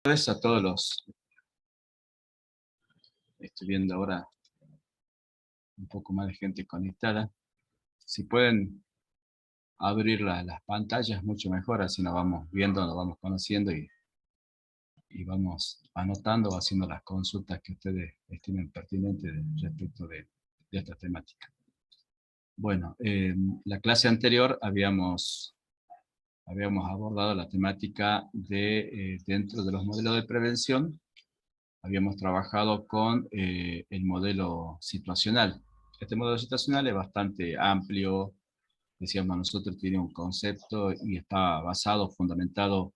Tardes a todos los... Estoy viendo ahora un poco más de gente conectada. Si pueden abrir las pantallas, mucho mejor, así nos vamos viendo, nos vamos conociendo y vamos anotando o haciendo las consultas que ustedes estimen pertinentes respecto de esta temática. Bueno, la clase anterior habíamos abordado la temática de dentro de los modelos de prevención. Habíamos trabajado con el modelo situacional. Este modelo situacional es bastante amplio, decíamos nosotros, tiene un concepto y está basado, fundamentado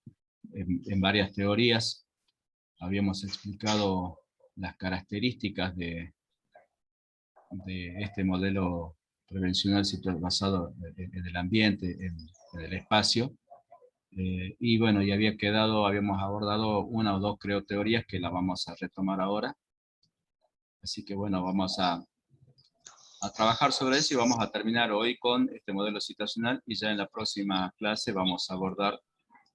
en varias teorías. Habíamos explicado las características de este modelo prevencional basado en el ambiente, en el espacio. Y bueno, ya habíamos abordado una o dos, creo, teorías que las vamos a retomar ahora. Así que bueno, vamos a trabajar sobre eso y vamos a terminar hoy con este modelo situacional y ya en la próxima clase vamos a abordar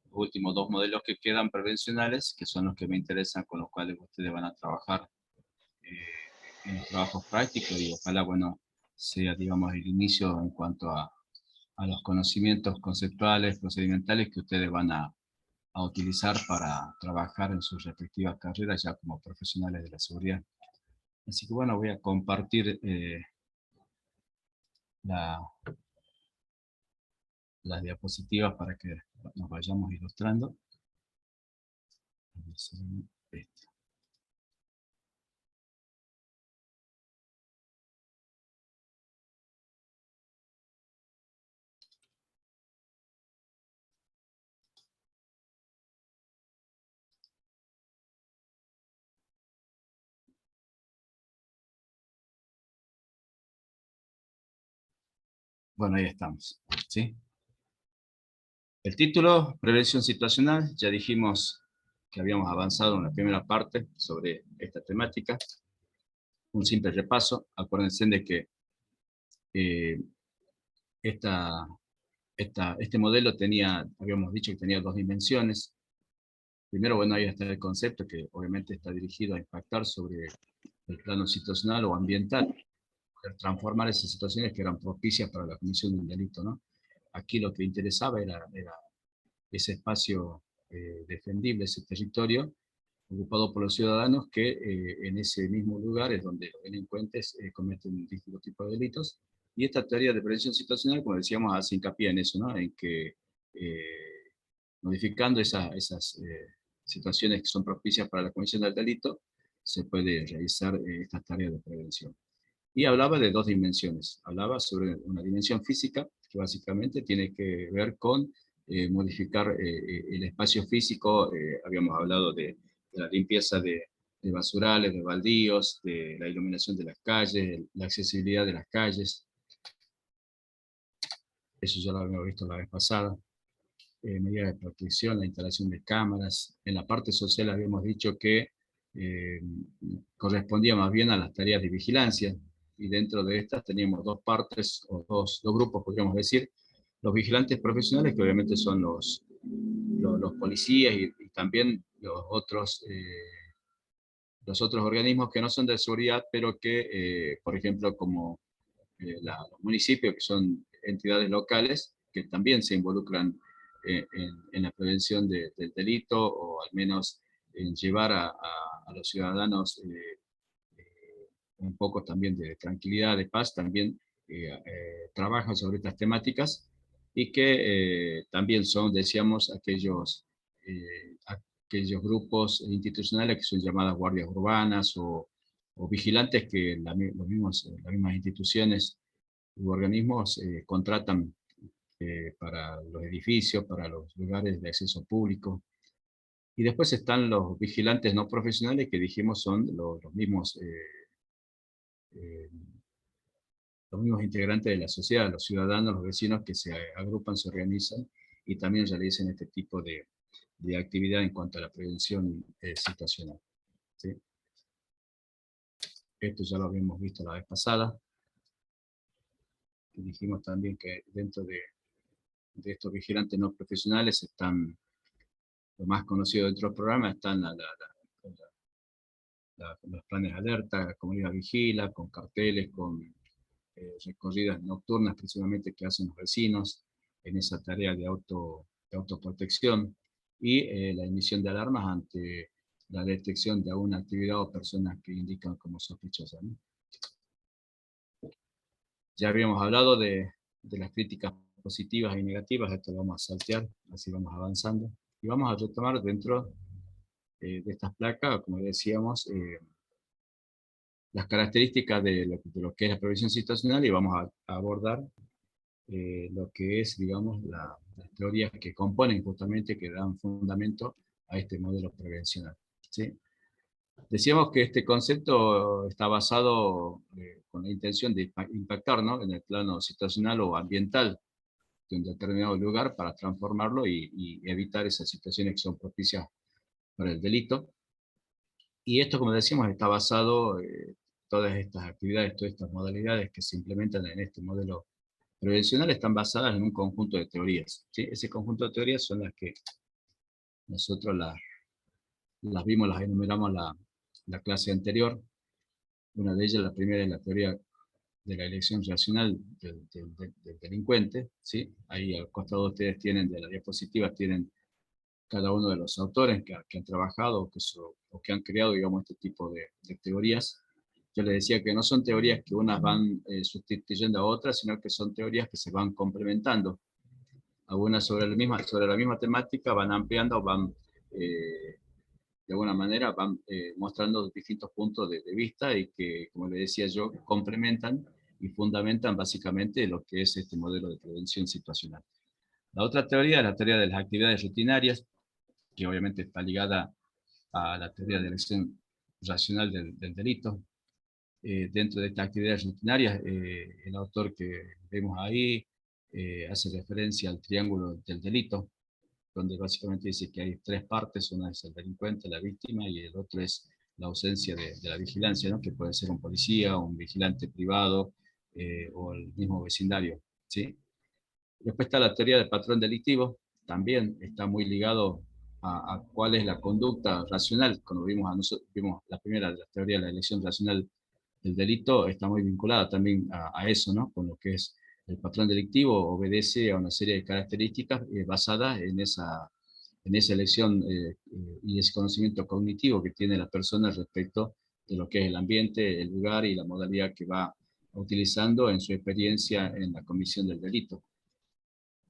los últimos dos modelos que quedan prevencionales, que son los que me interesan, con los cuales ustedes van a trabajar en los trabajos prácticos y ojalá, bueno, sea, digamos, el inicio en cuanto a los conocimientos conceptuales, procedimentales que ustedes van a utilizar para trabajar en sus respectivas carreras ya como profesionales de la seguridad. Así que bueno, voy a compartir las diapositivas para que nos vayamos ilustrando. Bueno, ahí estamos, ¿sí? El título, prevención situacional, ya dijimos que habíamos avanzado en la primera parte sobre esta temática. Un simple repaso, acuérdense de que este modelo habíamos dicho que tenía dos dimensiones. Primero, bueno, ahí está el concepto que obviamente está dirigido a impactar sobre el plano situacional o ambiental, transformar esas situaciones que eran propicias para la comisión de un delito, ¿no? Aquí lo que interesaba era ese espacio defendible, ese territorio ocupado por los ciudadanos que en ese mismo lugar es donde los delincuentes cometen distintos tipos de delitos. Y esta teoría de prevención situacional, como decíamos, hace hincapié en eso, ¿no? En que modificando esas situaciones que son propicias para la comisión del delito, se puede realizar estas tareas de prevención. Y hablaba de dos dimensiones. Hablaba sobre una dimensión física, que básicamente tiene que ver con modificar el espacio físico. Habíamos hablado de la limpieza de basurales, de baldíos, de la iluminación de las calles, la accesibilidad de las calles. Eso ya lo habíamos visto la vez pasada. Medidas de protección, la instalación de cámaras. En la parte social habíamos dicho que correspondía más bien a las tareas de vigilancia, y dentro de estas teníamos dos partes, o dos grupos, podríamos decir: los vigilantes profesionales, que obviamente son los policías y también los otros organismos que no son de seguridad, pero que, por ejemplo, como los municipios, que son entidades locales, que también se involucran en la prevención del delito, o al menos en llevar a los ciudadanos un poco también de tranquilidad, de paz, también trabajan sobre estas temáticas, y que también son, decíamos, aquellos grupos institucionales que son llamadas guardias urbanas o vigilantes que las mismas instituciones u organismos contratan para los edificios, para los lugares de acceso público. Y después están los vigilantes no profesionales, que dijimos son eh, los mismos integrantes de la sociedad, los ciudadanos, los vecinos, que se agrupan, se organizan y también realizan este tipo de actividad en cuanto a la prevención situacional, ¿sí? Esto ya lo habíamos visto la vez pasada. Y dijimos también que dentro de estos vigilantes no profesionales están lo más conocido dentro del programa están los planes de alerta, comunidad vigila, con carteles, con recorridas nocturnas principalmente que hacen los vecinos en esa tarea de autoprotección, y la emisión de alarmas ante la detección de alguna actividad o personas que indican como sospechosas, ¿no? Ya habíamos hablado de las críticas positivas y negativas, esto lo vamos a saltear, así vamos avanzando, y vamos a retomar dentro de estas placas, como decíamos, las características de lo que es la prevención situacional, y vamos a abordar lo que es, digamos, las teorías que componen justamente, que dan fundamento a este modelo prevencional, ¿sí? Decíamos que este concepto está basado con la intención de impactar, ¿no?, en el plano situacional o ambiental de un determinado lugar para transformarlo y evitar esas situaciones que son propicias para el delito. Y esto, como decíamos, está basado, todas estas actividades, todas estas modalidades que se implementan en este modelo prevencional están basadas en un conjunto de teorías, ¿sí? Ese conjunto de teorías son las que nosotros las vimos, las enumeramos la clase anterior. Una de ellas, la primera, es la teoría de la elección racional del delincuente, ¿sí? Ahí al costado ustedes tienen, de la diapositiva, tienen cada uno de los autores que han trabajado o que han creado, digamos, este tipo de teorías. Yo les decía que no son teorías que unas van sustituyendo a otras, sino que son teorías que se van complementando. Algunas sobre la misma temática van ampliando, van, de alguna manera, van mostrando distintos puntos de vista y que, como les decía yo, complementan y fundamentan básicamente lo que es este modelo de prevención situacional. La otra teoría es la teoría de las actividades rutinarias, que obviamente está ligada a la teoría de elección racional del delito. Dentro de estas actividades rutinarias, el autor que vemos ahí hace referencia al triángulo del delito, donde básicamente dice que hay tres partes: una es el delincuente, la víctima, y el otro es la ausencia de la vigilancia, ¿no?, que puede ser un policía, un vigilante privado, o el mismo vecindario, ¿sí? Después está la teoría del patrón delictivo, también está muy ligado a cuál es la conducta racional. Cuando vimos la primera de la teoría de la elección racional del delito, está muy vinculada también a eso, ¿no?, con lo que es el patrón delictivo. Obedece a una serie de características basadas en esa elección y ese conocimiento cognitivo que tiene la persona respecto de lo que es el ambiente, el lugar y la modalidad que va utilizando en su experiencia en la comisión del delito.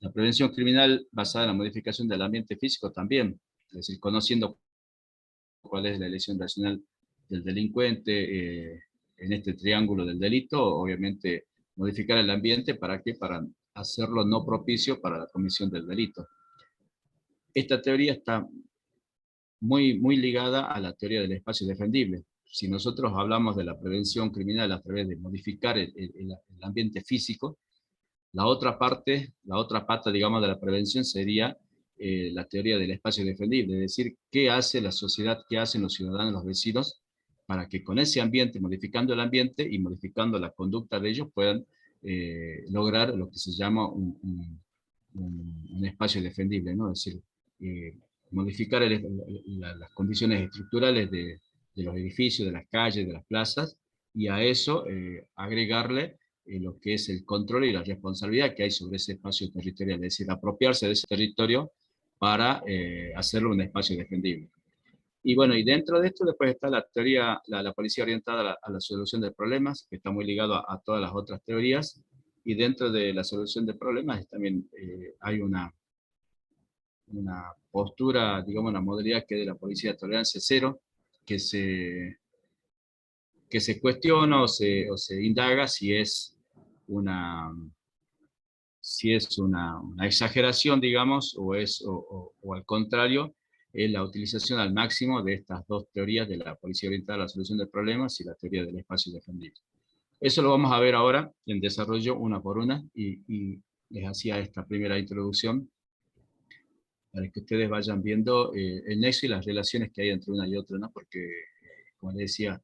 La prevención criminal basada en la modificación del ambiente físico también, es decir, conociendo cuál es la elección racional del delincuente en este triángulo del delito, obviamente modificar el ambiente, ¿para qué? Para hacerlo no propicio para la comisión del delito. Esta teoría está muy ligada a la teoría del espacio defendible. Si nosotros hablamos de la prevención criminal a través de modificar el ambiente físico, la otra pata, digamos, de la prevención sería la teoría del espacio defendible, es decir, qué hace la sociedad, qué hacen los ciudadanos, los vecinos, para que con ese ambiente, modificando el ambiente y modificando la conducta de ellos, puedan lograr lo que se llama un espacio defendible, ¿no? Es decir, eh, modificar las condiciones estructurales de los edificios, de las calles, de las plazas, y a eso agregarle lo que es el control y la responsabilidad que hay sobre ese espacio territorial, es decir, apropiarse de ese territorio para hacerlo un espacio defendible. Y bueno, y dentro de esto después está la teoría, la policía orientada a la solución de problemas, que está muy ligado a todas las otras teorías, y dentro de la solución de problemas también hay una postura, digamos, una modalidad que es de la policía de tolerancia cero, que se, que se cuestiona o se indaga si es una exageración, digamos, o al contrario, es la utilización al máximo de estas dos teorías, de la policía orientada a la solución de problemas y la teoría del espacio defendido. Eso lo vamos a ver ahora en desarrollo una por una, y les hacía esta primera introducción para que ustedes vayan viendo el nexo y las relaciones que hay entre una y otra, ¿no? Porque, como les decía,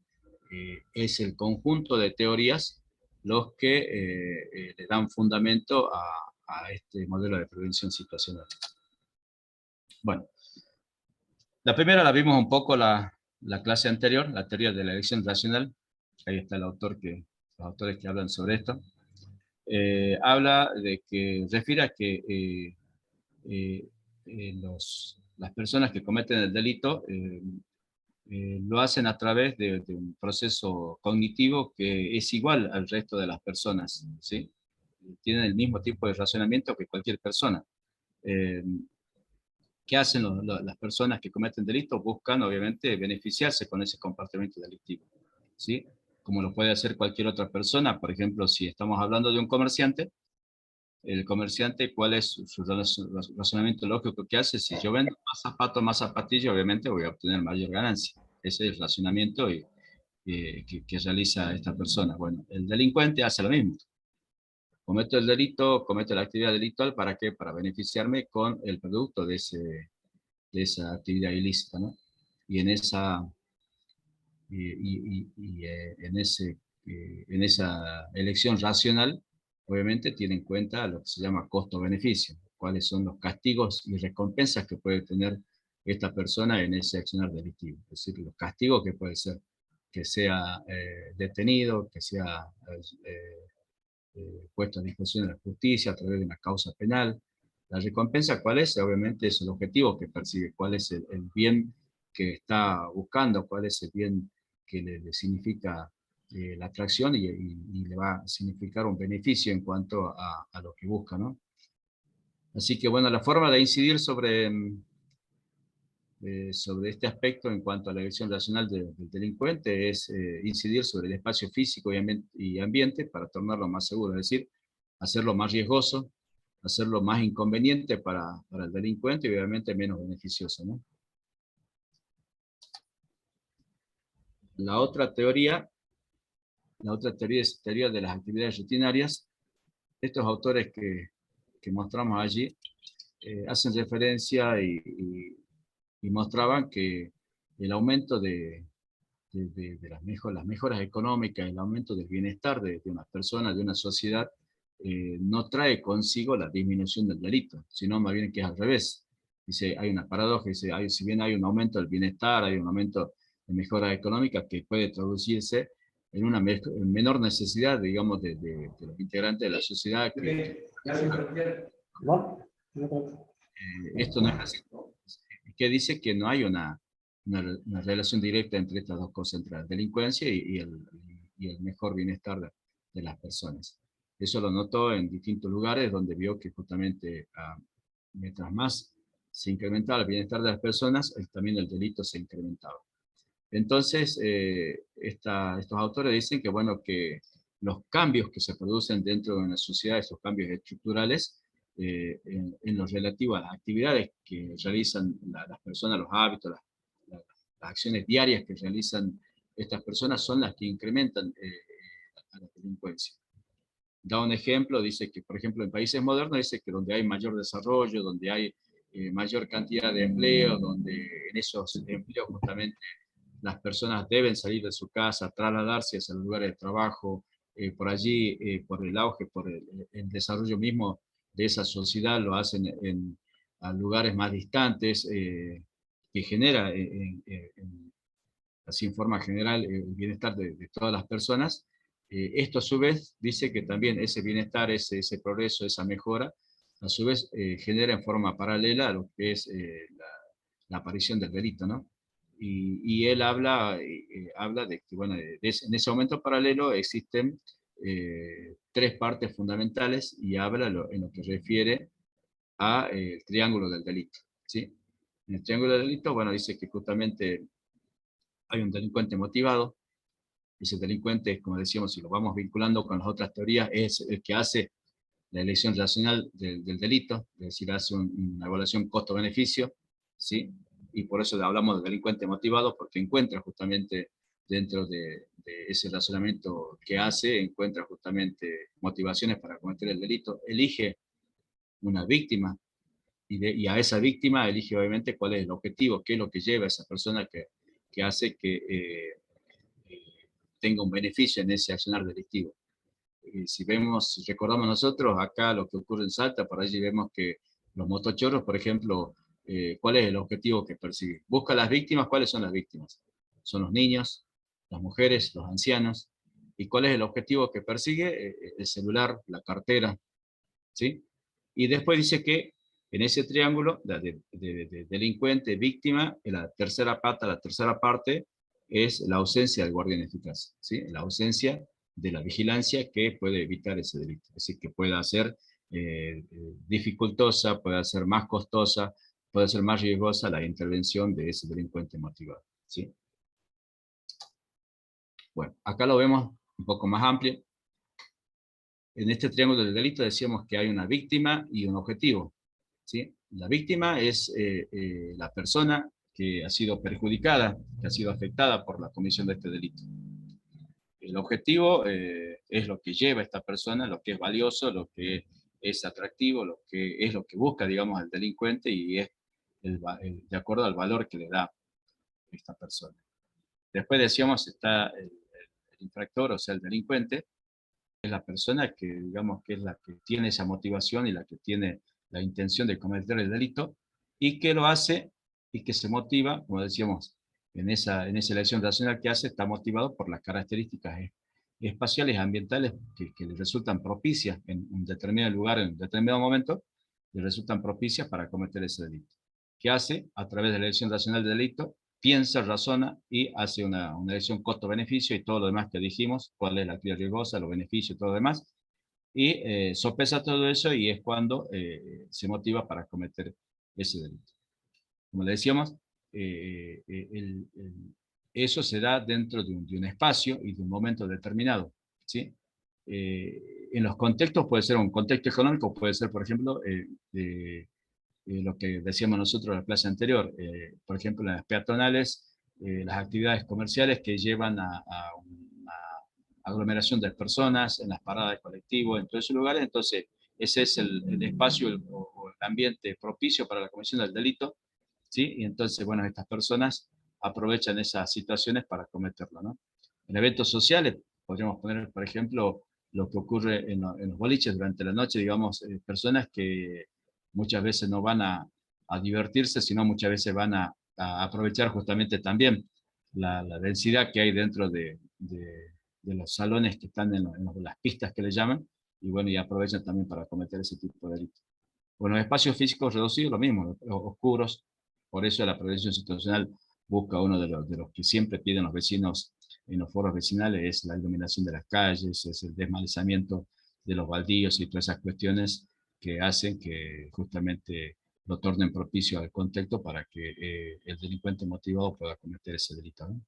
es el conjunto de teorías los que le dan fundamento a este modelo de prevención situacional. Bueno, La primera la vimos un poco la clase anterior, la teoría de la elección racional. Ahí está el autor los autores que hablan sobre esto. Habla de que, refiere a que eh, las personas que cometen el delito lo hacen a través de un proceso cognitivo que es igual al resto de las personas, ¿sí? Tienen el mismo tipo de razonamiento que cualquier persona. Eh, ¿Qué hacen las personas que cometen delitos? Buscan, obviamente, beneficiarse con ese comportamiento delictivo, ¿sí? Como lo puede hacer cualquier otra persona. Por ejemplo, si estamos hablando de un comerciante, el comerciante, ¿cuál es su razonamiento lógico que hace? Si yo vendo más zapatos, más zapatillas, obviamente voy a obtener mayor ganancia. Ese es el razonamiento que realiza esta persona. Bueno, el delincuente hace lo mismo. Cometo el delito, cometo la actividad delictual, ¿para qué? Para beneficiarme con el producto de esa actividad ilícita, ¿no? Y en esa, en esa elección racional, obviamente tiene en cuenta lo que se llama costo-beneficio, cuáles son los castigos y recompensas que puede tener esta persona en ese accionar delictivo. Es decir, los castigos que puede ser que sea detenido, que sea puesto a disposición de la justicia a través de una causa penal. La recompensa, ¿cuál es? Obviamente es el objetivo que persigue, cuál es el bien que está buscando, cuál es el bien que le significa la atracción y le va a significar un beneficio en cuanto a lo que busca, ¿no? Así que bueno, la forma de incidir sobre este aspecto en cuanto a la elección racional del delincuente es incidir sobre el espacio físico y ambiente para tornarlo más seguro, es decir, hacerlo más riesgoso, hacerlo más inconveniente para el delincuente y obviamente menos beneficioso, ¿no? La otra teoría, la otra teoría es teoría de las actividades rutinarias. Estos autores que mostramos allí hacen referencia y mostraban que el aumento de las mejoras económicas, el aumento del bienestar de una persona, de una sociedad, no trae consigo la disminución del delito, sino más bien que es al revés. Dice, hay una paradoja, dice, si bien hay un aumento del bienestar, hay un aumento de mejoras económicas que puede traducirse en una menor necesidad, digamos, de los integrantes de la sociedad. Esto no es así. Que dice que no hay una relación directa entre estas dos cosas, entre la delincuencia y el mejor bienestar de las personas. Eso lo notó en distintos lugares donde vio que justamente mientras más se incrementaba el bienestar de las personas, también el delito se incrementaba. Entonces, estos autores dicen que, bueno, que los cambios que se producen dentro de una sociedad, esos cambios estructurales, en lo relativo a las actividades que realizan las personas, los hábitos, las acciones diarias que realizan estas personas son las que incrementan a la delincuencia. Da un ejemplo, dice que, por ejemplo, en países modernos, dice que donde hay mayor desarrollo, donde hay mayor cantidad de empleo, donde en esos empleos justamente las personas deben salir de su casa, trasladarse hacia los lugares de trabajo, por allí, por el auge, por el desarrollo mismo de esa sociedad, lo hacen a lugares más distantes, que genera, así en forma general, el bienestar de todas las personas. Esto a su vez dice que también ese bienestar, ese progreso, esa mejora, a su vez genera en forma paralela a lo que es la aparición del delito, ¿no? Y él habla de que, bueno, en ese momento paralelo existen tres partes fundamentales y habla en lo que refiere a el triángulo del delito, ¿sí? En el triángulo del delito, bueno, dice que justamente hay un delincuente motivado. Ese delincuente, como decíamos, si lo vamos vinculando con las otras teorías, es el que hace la elección racional del delito, es decir, hace una evaluación costo-beneficio, ¿sí? Y por eso hablamos de delincuente motivado, porque encuentra justamente dentro de ese razonamiento que hace, encuentra justamente motivaciones para cometer el delito, elige una víctima y a esa víctima elige obviamente cuál es el objetivo, qué es lo que lleva a esa persona que hace que tenga un beneficio en ese accionar delictivo. Si vemos, si recordamos nosotros, acá lo que ocurre en Salta, por allí vemos que los motochorros, por ejemplo, ¿cuál es el objetivo que persigue? Busca las víctimas. ¿Cuáles son las víctimas? Son los niños, las mujeres, los ancianos. ¿Y cuál es el objetivo que persigue? El celular, la cartera, ¿sí? Y después dice que en ese triángulo de delincuente, víctima, en la tercera pata, la tercera parte, es la ausencia del guardián eficaz, ¿sí? La ausencia de la vigilancia que puede evitar ese delito. Es decir, que pueda ser dificultosa, puede ser más costosa, puede ser más riesgosa la intervención de ese delincuente motivado, ¿sí? Bueno, acá lo vemos un poco más amplio. En este triángulo del delito decíamos que hay una víctima y un objetivo, ¿sí? La víctima es la persona que ha sido perjudicada, que ha sido afectada por la comisión de este delito. El objetivo es lo que lleva a esta persona, lo que es valioso, lo que es atractivo, lo que es lo que busca, digamos, el delincuente, y es de acuerdo al valor que le da esta persona. Después decíamos está el infractor, o sea, el delincuente, es la persona que, digamos, que es la que tiene esa motivación y la que tiene la intención de cometer el delito, y que lo hace y que se motiva, como decíamos, en esa elección racional que hace, está motivado por las características espaciales, ambientales, que le resultan propicias en un determinado lugar, en un determinado momento, le resultan propicias para cometer ese delito. ¿Qué hace? A través de la elección racional del delito, piensa, razona y hace una elección costo-beneficio y todo lo demás que dijimos, cuál es la actividad riesgosa, los beneficios y todo lo demás, y sopesa todo eso, y es cuando se motiva para cometer ese delito. Como le decíamos, eso se da dentro de un espacio y de un momento determinado, ¿sí? En los contextos puede ser un contexto económico, puede ser, por ejemplo, lo que decíamos nosotros en la clase anterior, por ejemplo, en las peatonales, las actividades comerciales que llevan a una aglomeración de personas, en las paradas de colectivos, en todos esos lugares. Entonces ese es el espacio o el ambiente propicio para la comisión del delito, ¿sí? Y entonces, bueno, estas personas aprovechan esas situaciones para cometerlo, ¿no? En eventos sociales podríamos poner, por ejemplo, lo que ocurre en los boliches durante la noche, digamos, personas que muchas veces no van a divertirse, sino muchas veces van a aprovechar justamente también la densidad que hay dentro de los salones que están en las pistas que le llaman, y bueno, y aprovechan también para cometer ese tipo de delitos. Bueno, espacios físicos reducidos, lo mismo, oscuros. Por eso la prevención situacional busca uno de los que siempre piden los vecinos en los foros vecinales, es la iluminación de las calles, es el desmalezamiento de los baldíos y todas esas cuestiones que hacen que justamente lo tornen propicio al contexto para que el delincuente motivado pueda cometer ese delito, ¿no?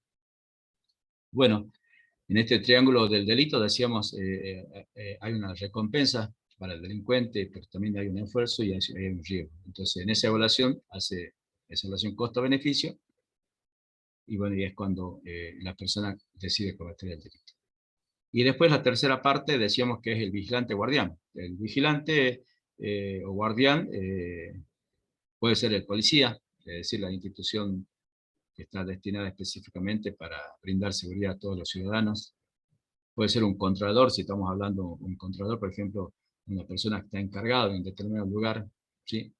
Bueno, en este triángulo del delito decíamos, hay una recompensa para el delincuente, pero también hay un esfuerzo y hay un riesgo. Entonces, en esa evaluación hace esa evaluación costo-beneficio, y bueno, y es cuando la persona decide cometer el delito. Y después la tercera parte decíamos que es el vigilante guardián. El vigilante o guardián puede ser el policía, es decir, la institución que está destinada específicamente para brindar seguridad a todos los ciudadanos. Puede ser un contralor, si estamos hablando de un contralor, por ejemplo, una persona que está encargada en determinado lugar, ¿sí?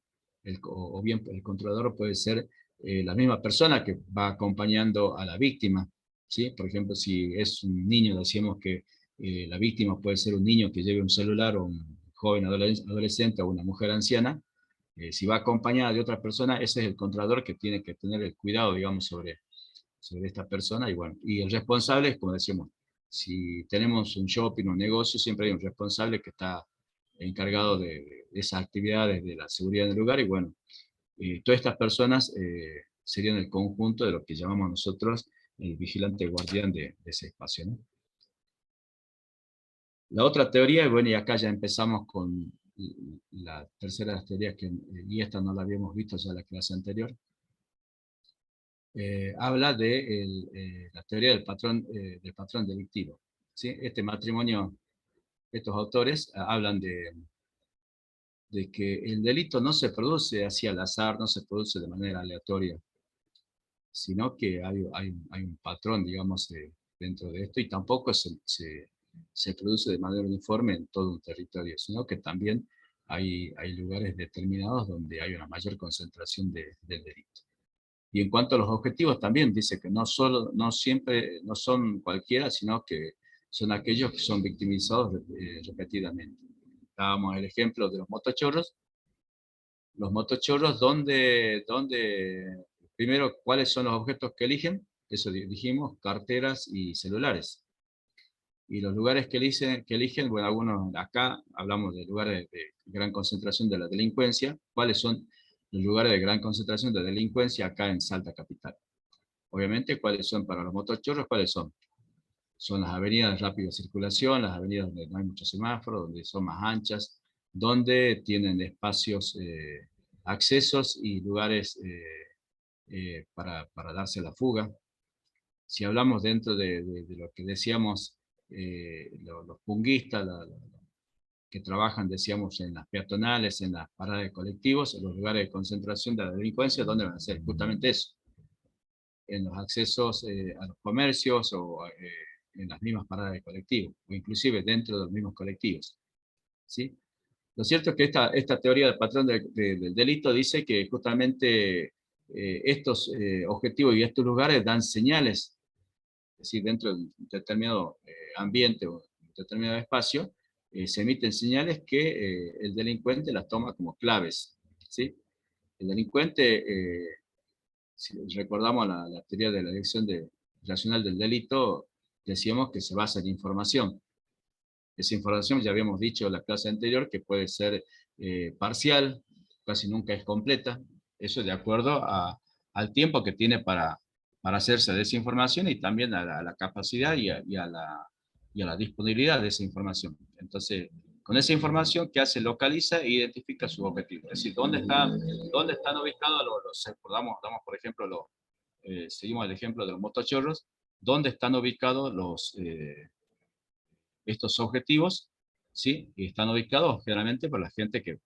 O bien el contralor puede ser la misma persona que va acompañando a la víctima, ¿sí? Por ejemplo, si es un niño, decíamos que la víctima puede ser un niño que lleve un celular, o un joven adolescente, o una mujer anciana. Si va acompañada de otra persona, ese es el contralor que tiene que tener el cuidado, digamos, sobre esta persona. Y bueno, y el responsable es, como decíamos, si tenemos un shopping, un negocio, siempre hay un responsable que está encargado de esas actividades, de la seguridad del lugar, y bueno, todas estas personas serían el conjunto de lo que llamamos nosotros el vigilante guardián de ese espacio, ¿no? La otra teoría, y bueno, y acá ya empezamos con la tercera de las teorías, y esta no la habíamos visto ya en la clase anterior, habla de la teoría del patrón delictivo, ¿sí? Este matrimonio, estos autores hablan de que el delito no se produce así al azar, no se produce de manera aleatoria, sino que hay un patrón, digamos, dentro de esto, y tampoco se produce de manera uniforme en todo un territorio, sino que también hay lugares determinados donde hay una mayor concentración del delito. Y en cuanto a los objetivos también dice que no siempre, no son cualquiera, sino que son aquellos que son victimizados repetidamente. Dábamos el ejemplo de los motochorros. Los motochorros, primero, ¿cuáles son los objetos que eligen? Eso dijimos, carteras y celulares. Y los lugares que eligen, bueno, algunos acá hablamos de lugares de gran concentración de la delincuencia. ¿Cuáles son los lugares de gran concentración de delincuencia acá en Salta Capital? Obviamente, ¿cuáles son para los motochorros? ¿Cuáles son? Son las avenidas de rápida circulación, las avenidas donde no hay muchos semáforos, donde son más anchas, donde tienen espacios, accesos y lugares para darse la fuga. Si hablamos dentro de lo que decíamos, los punguistas, que trabajan, decíamos, en las peatonales, en las paradas de colectivos, en los lugares de concentración de la delincuencia, ¿dónde van a hacer? Justamente eso, en los accesos a los comercios o en las mismas paradas de colectivos, o inclusive dentro de los mismos colectivos. ¿Sí? Lo cierto es que esta teoría del patrón del delito dice que justamente estos objetivos y estos lugares dan señales, es decir, dentro de un determinado ambiente o un determinado espacio, se emiten señales que el delincuente las toma como claves. ¿Sí? El delincuente, si recordamos la teoría de la dirección racional del delito, decíamos que se basa en información. Esa información, ya habíamos dicho en la clase anterior, que puede ser parcial, casi nunca es completa. Eso de acuerdo al tiempo que tiene para hacerse de esa información y también a la capacidad y a la disponibilidad de esa información. Entonces, con esa información, ¿qué hace? Localiza e identifica sus objetivos. Es decir, dónde están ubicados damos por ejemplo, seguimos el ejemplo de los motochorros, dónde están ubicados estos objetivos, ¿sí? Y están ubicados generalmente por la gente que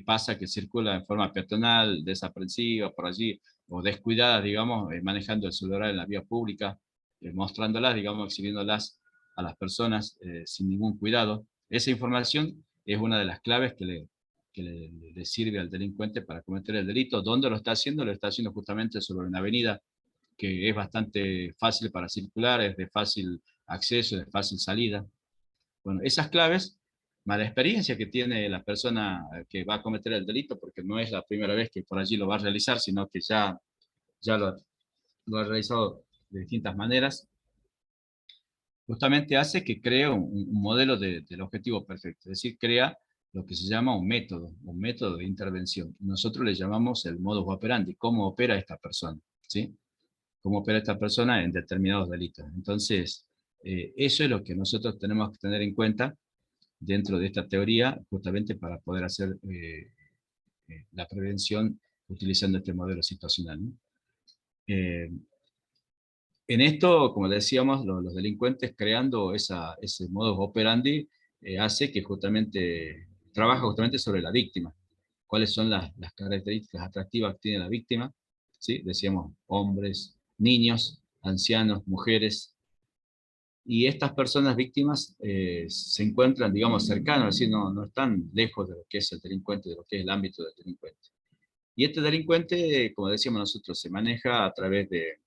pasa, que circula en forma peatonal, desaprensiva, por allí, o descuidada, digamos, manejando el celular en la vía pública, mostrándolas, digamos, exhibiéndolas a las personas sin ningún cuidado. Esa información es una de las claves que le sirve al delincuente para cometer el delito. ¿Dónde lo está haciendo? Lo está haciendo justamente sobre una avenida que es bastante fácil para circular, es de fácil acceso, de fácil salida. Bueno, esas claves, más la experiencia que tiene la persona que va a cometer el delito, porque no es la primera vez que por allí lo va a realizar, sino que ya lo ha realizado de distintas maneras, justamente hace que cree un modelo del objetivo perfecto, es decir, crea lo que se llama un método de intervención. Nosotros le llamamos el modus operandi, cómo opera esta persona, ¿sí? Cómo opera esta persona en determinados delitos. Entonces, eso es lo que nosotros tenemos que tener en cuenta dentro de esta teoría, justamente para poder hacer la prevención utilizando este modelo situacional, ¿no? Eh, en esto, como decíamos, los delincuentes creando ese modus operandi hace que trabaja justamente sobre la víctima. ¿Cuáles son las características atractivas que tiene la víctima? ¿Sí? Decíamos hombres, niños, ancianos, mujeres. Y estas personas víctimas se encuentran, digamos, cercanos, es decir, no están lejos de lo que es el delincuente, de lo que es el ámbito del delincuente. Y este delincuente, como decíamos nosotros, se maneja a través de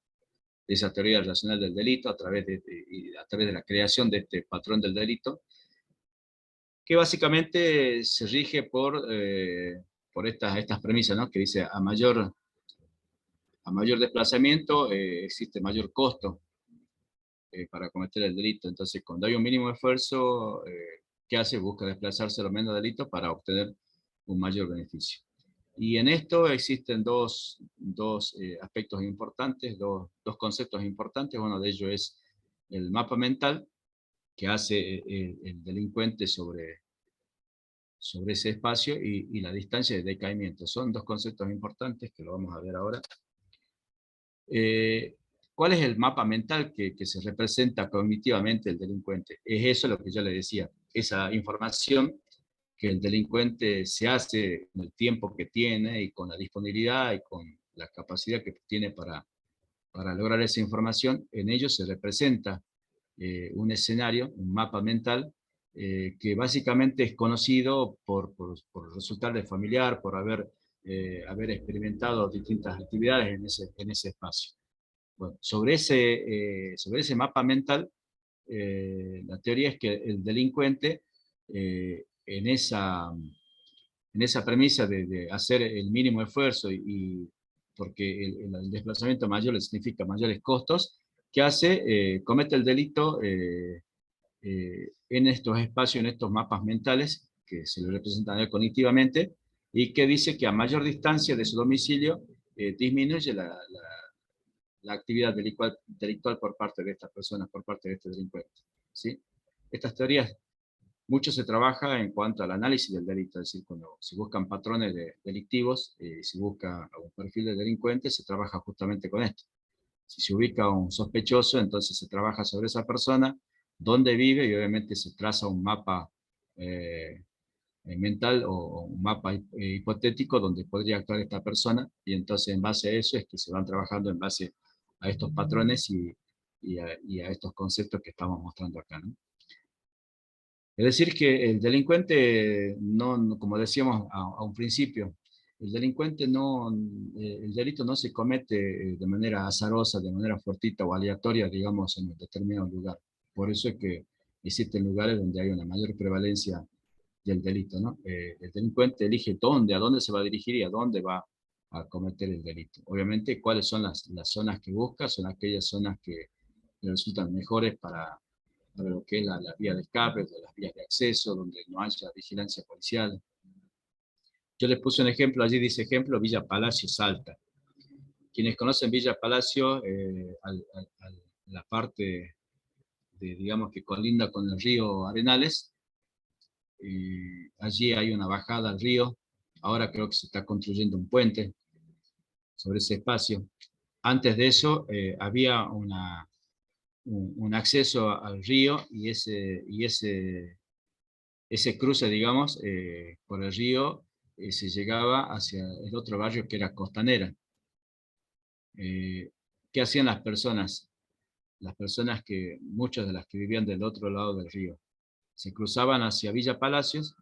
esa teoría racional del delito, a través de la creación de este patrón del delito, que básicamente se rige por estas premisas, ¿no? Que dice, a mayor desplazamiento existe mayor costo para cometer el delito. Entonces, cuando hay un mínimo esfuerzo, ¿qué hace? Busca desplazarse lo menos delito para obtener un mayor beneficio. Y en esto existen dos aspectos importantes, dos conceptos importantes. Uno de ellos es el mapa mental que hace el delincuente sobre ese espacio y la distancia de decaimiento. Son dos conceptos importantes que lo vamos a ver ahora. ¿Cuál es el mapa mental que se representa cognitivamente el delincuente? Es eso lo que yo le decía, esa información que el delincuente se hace en el tiempo que tiene y con la disponibilidad y con la capacidad que tiene para lograr esa información, en ello se representa un escenario, un mapa mental que básicamente es conocido por resultar de familiar, por haber experimentado distintas actividades en ese espacio. Bueno, sobre ese mapa mental, la teoría es que el delincuente, en esa premisa de hacer el mínimo esfuerzo porque el desplazamiento mayor le significa mayores costos, ¿qué hace? Comete el delito en estos espacios, en estos mapas mentales, que se lo representan a él cognitivamente, y que dice que a mayor distancia de su domicilio disminuye la actividad delictual por parte de estas personas, por parte de este delincuente. ¿Sí? Estas teorías, mucho se trabaja en cuanto al análisis del delito, es decir, cuando se buscan patrones delictivos, se busca un perfil de delincuente, se trabaja justamente con esto. Si se ubica un sospechoso, entonces se trabaja sobre esa persona, dónde vive, y obviamente se traza un mapa mental o un mapa hipotético donde podría actuar esta persona, y entonces en base a eso es que se van trabajando en base a estos patrones y a estos conceptos que estamos mostrando acá, ¿no? Es decir, que el delincuente, como decíamos a un principio, el delincuente el delito no se comete de manera azarosa, de manera fortuita o aleatoria, digamos, en un determinado lugar. Por eso es que existen lugares donde hay una mayor prevalencia del delito, ¿no? El delincuente elige a dónde se va a dirigir y a dónde va a cometer el delito. Obviamente, cuáles son las zonas que busca, son aquellas zonas que le resultan mejores para lo que es la vía de escape, las vías de acceso, donde no haya vigilancia policial. Yo les puse un ejemplo, allí dice ejemplo, Villa Palacio, Salta. Quienes conocen Villa Palacio, la parte digamos, que colinda con el río Arenales, allí hay una bajada al río, ahora creo que se está construyendo un puente sobre ese espacio. Antes de eso había un acceso al río y ese cruce, digamos, por el río se llegaba hacia el otro barrio que era Costanera. ¿Qué hacían las personas? Las personas muchas de las que vivían del otro lado del río, se cruzaban hacia Villa Palacios,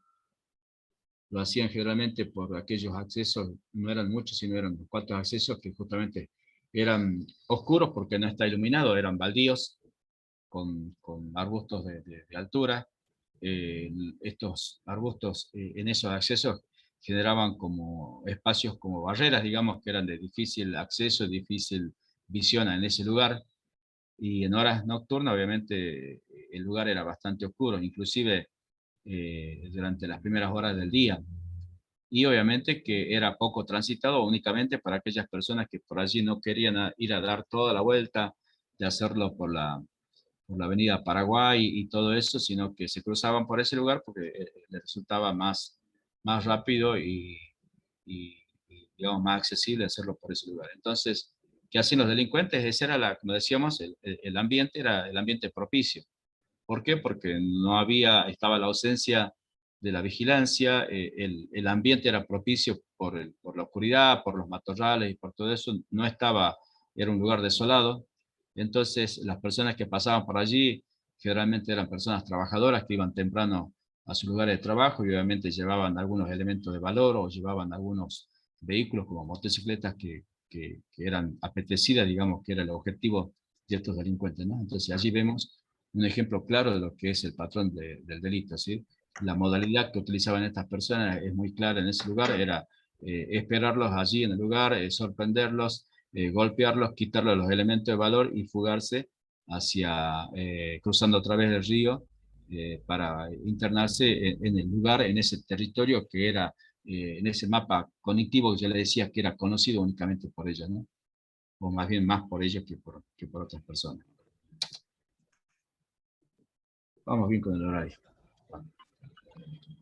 lo hacían generalmente por aquellos accesos, no eran muchos, sino eran 4 accesos que justamente eran oscuros porque no está iluminado, eran baldíos con arbustos de altura. Estos arbustos en esos accesos generaban como espacios como barreras, digamos, que eran de difícil acceso, difícil visión en ese lugar, y en horas nocturnas obviamente el lugar era bastante oscuro, inclusive durante las primeras horas del día, y obviamente que era poco transitado únicamente para aquellas personas que por allí no querían ir a dar toda la vuelta, de hacerlo por la avenida Paraguay y todo eso, sino que se cruzaban por ese lugar porque les resultaba más rápido y, digamos, más accesible hacerlo por ese lugar. Entonces, ¿qué hacían los delincuentes? Ese era, como decíamos, el ambiente era el ambiente propicio. ¿Por qué? Porque estaba la ausencia de la vigilancia, el ambiente era propicio por la oscuridad, por los matorrales y por todo eso, era un lugar desolado. Entonces las personas que pasaban por allí generalmente eran personas trabajadoras que iban temprano a sus lugares de trabajo y obviamente llevaban algunos elementos de valor o llevaban algunos vehículos como motocicletas que eran apetecidas, digamos, que era el objetivo de estos delincuentes, ¿no? Entonces allí vemos un ejemplo claro de lo que es el patrón del delito, ¿sí? La modalidad que utilizaban estas personas es muy clara en ese lugar, era esperarlos allí en el lugar, sorprenderlos, golpearlos, quitarles los elementos de valor y fugarse cruzando a través del río para internarse en el lugar, en ese territorio que era, en ese mapa cognitivo que ya le decía que era conocido únicamente por ellos, ¿no? O más bien más por ellos que por otras personas. Vamos bien con el horario.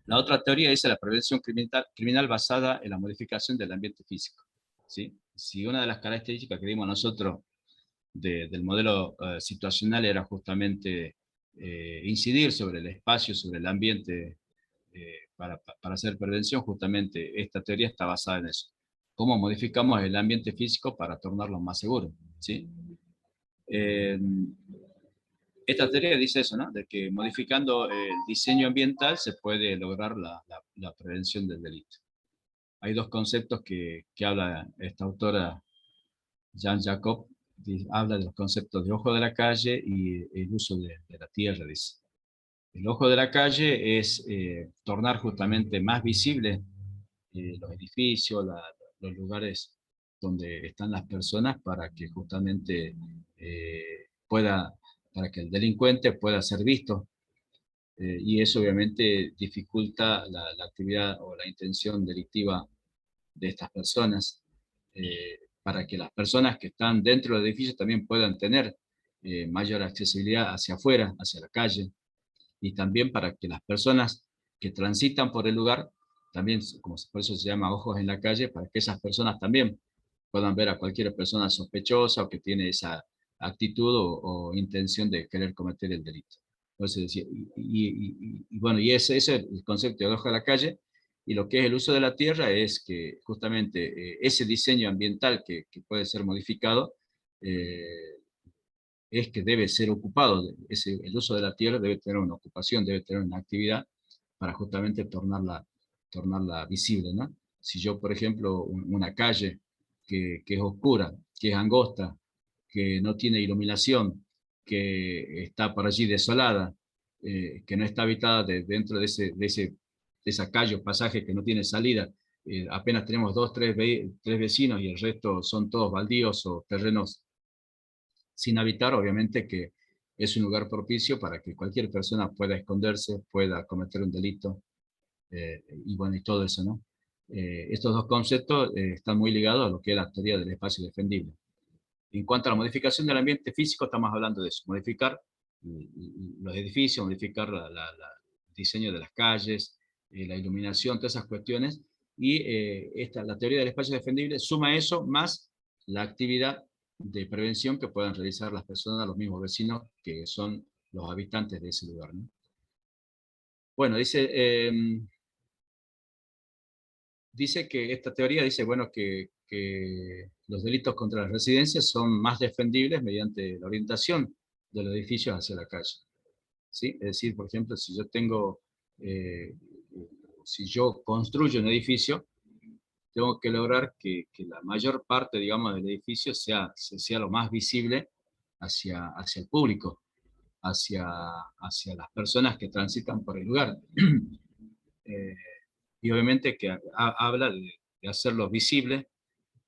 La otra teoría es la prevención criminal basada en la modificación del ambiente físico. ¿Sí? Si una de las características que dimos nosotros del modelo situacional era justamente incidir sobre el espacio, sobre el ambiente para hacer prevención, justamente esta teoría está basada en eso. ¿Cómo modificamos el ambiente físico para tornarlo más seguro? ¿Sí? esta teoría dice eso, ¿no? De que modificando el diseño ambiental se puede lograr la prevención del delito. Hay dos conceptos que habla esta autora, Jean Jacob, habla de los conceptos de ojo de la calle y el uso de la tierra, dice. El ojo de la calle es tornar justamente más visible los edificios, los lugares donde están las personas para que justamente para que el delincuente pueda ser visto. Y eso obviamente dificulta la actividad o la intención delictiva de estas personas, para que las personas que están dentro del edificio también puedan tener mayor accesibilidad hacia afuera, hacia la calle, y también para que las personas que transitan por el lugar, también, como por eso se llama ojos en la calle, para que esas personas también puedan ver a cualquier persona sospechosa o que tiene esa actitud o intención de querer cometer el delito. Entonces, bueno, y ese es el concepto de ojo de la calle, y lo que es el uso de la tierra es que justamente ese diseño ambiental que puede ser modificado, es que debe ser ocupado. El uso de la tierra debe tener una ocupación, debe tener una actividad para justamente tornarla visible, ¿no? Si yo, por ejemplo, una calle que es oscura, que es angosta, que no tiene iluminación, que está por allí desolada, que no está habitada dentro de esa calle o pasaje que no tiene salida, apenas tenemos dos, tres vecinos y el resto son todos baldíos o terrenos sin habitar, obviamente que es un lugar propicio para que cualquier persona pueda esconderse, pueda cometer un delito, y bueno, y todo eso, ¿no? Estos dos conceptos están muy ligados a lo que es la teoría del espacio defendible. En cuanto a la modificación del ambiente físico, estamos hablando de eso, modificar los edificios, modificar el diseño de las calles, la iluminación, todas esas cuestiones, y la teoría del espacio defendible suma eso más la actividad de prevención que puedan realizar las personas, los mismos vecinos que son los habitantes de ese lugar, ¿no? Bueno, dice que esta teoría dice, bueno, que los delitos contra las residencias son más defendibles mediante la orientación de los edificios hacia la calle, ¿sí? Es decir, por ejemplo, eh, si yo construyo un edificio, tengo que lograr que la mayor parte, digamos, del edificio sea lo más visible hacia el público, hacia las personas que transitan por el lugar. Eh, y obviamente que habla de hacerlo visible,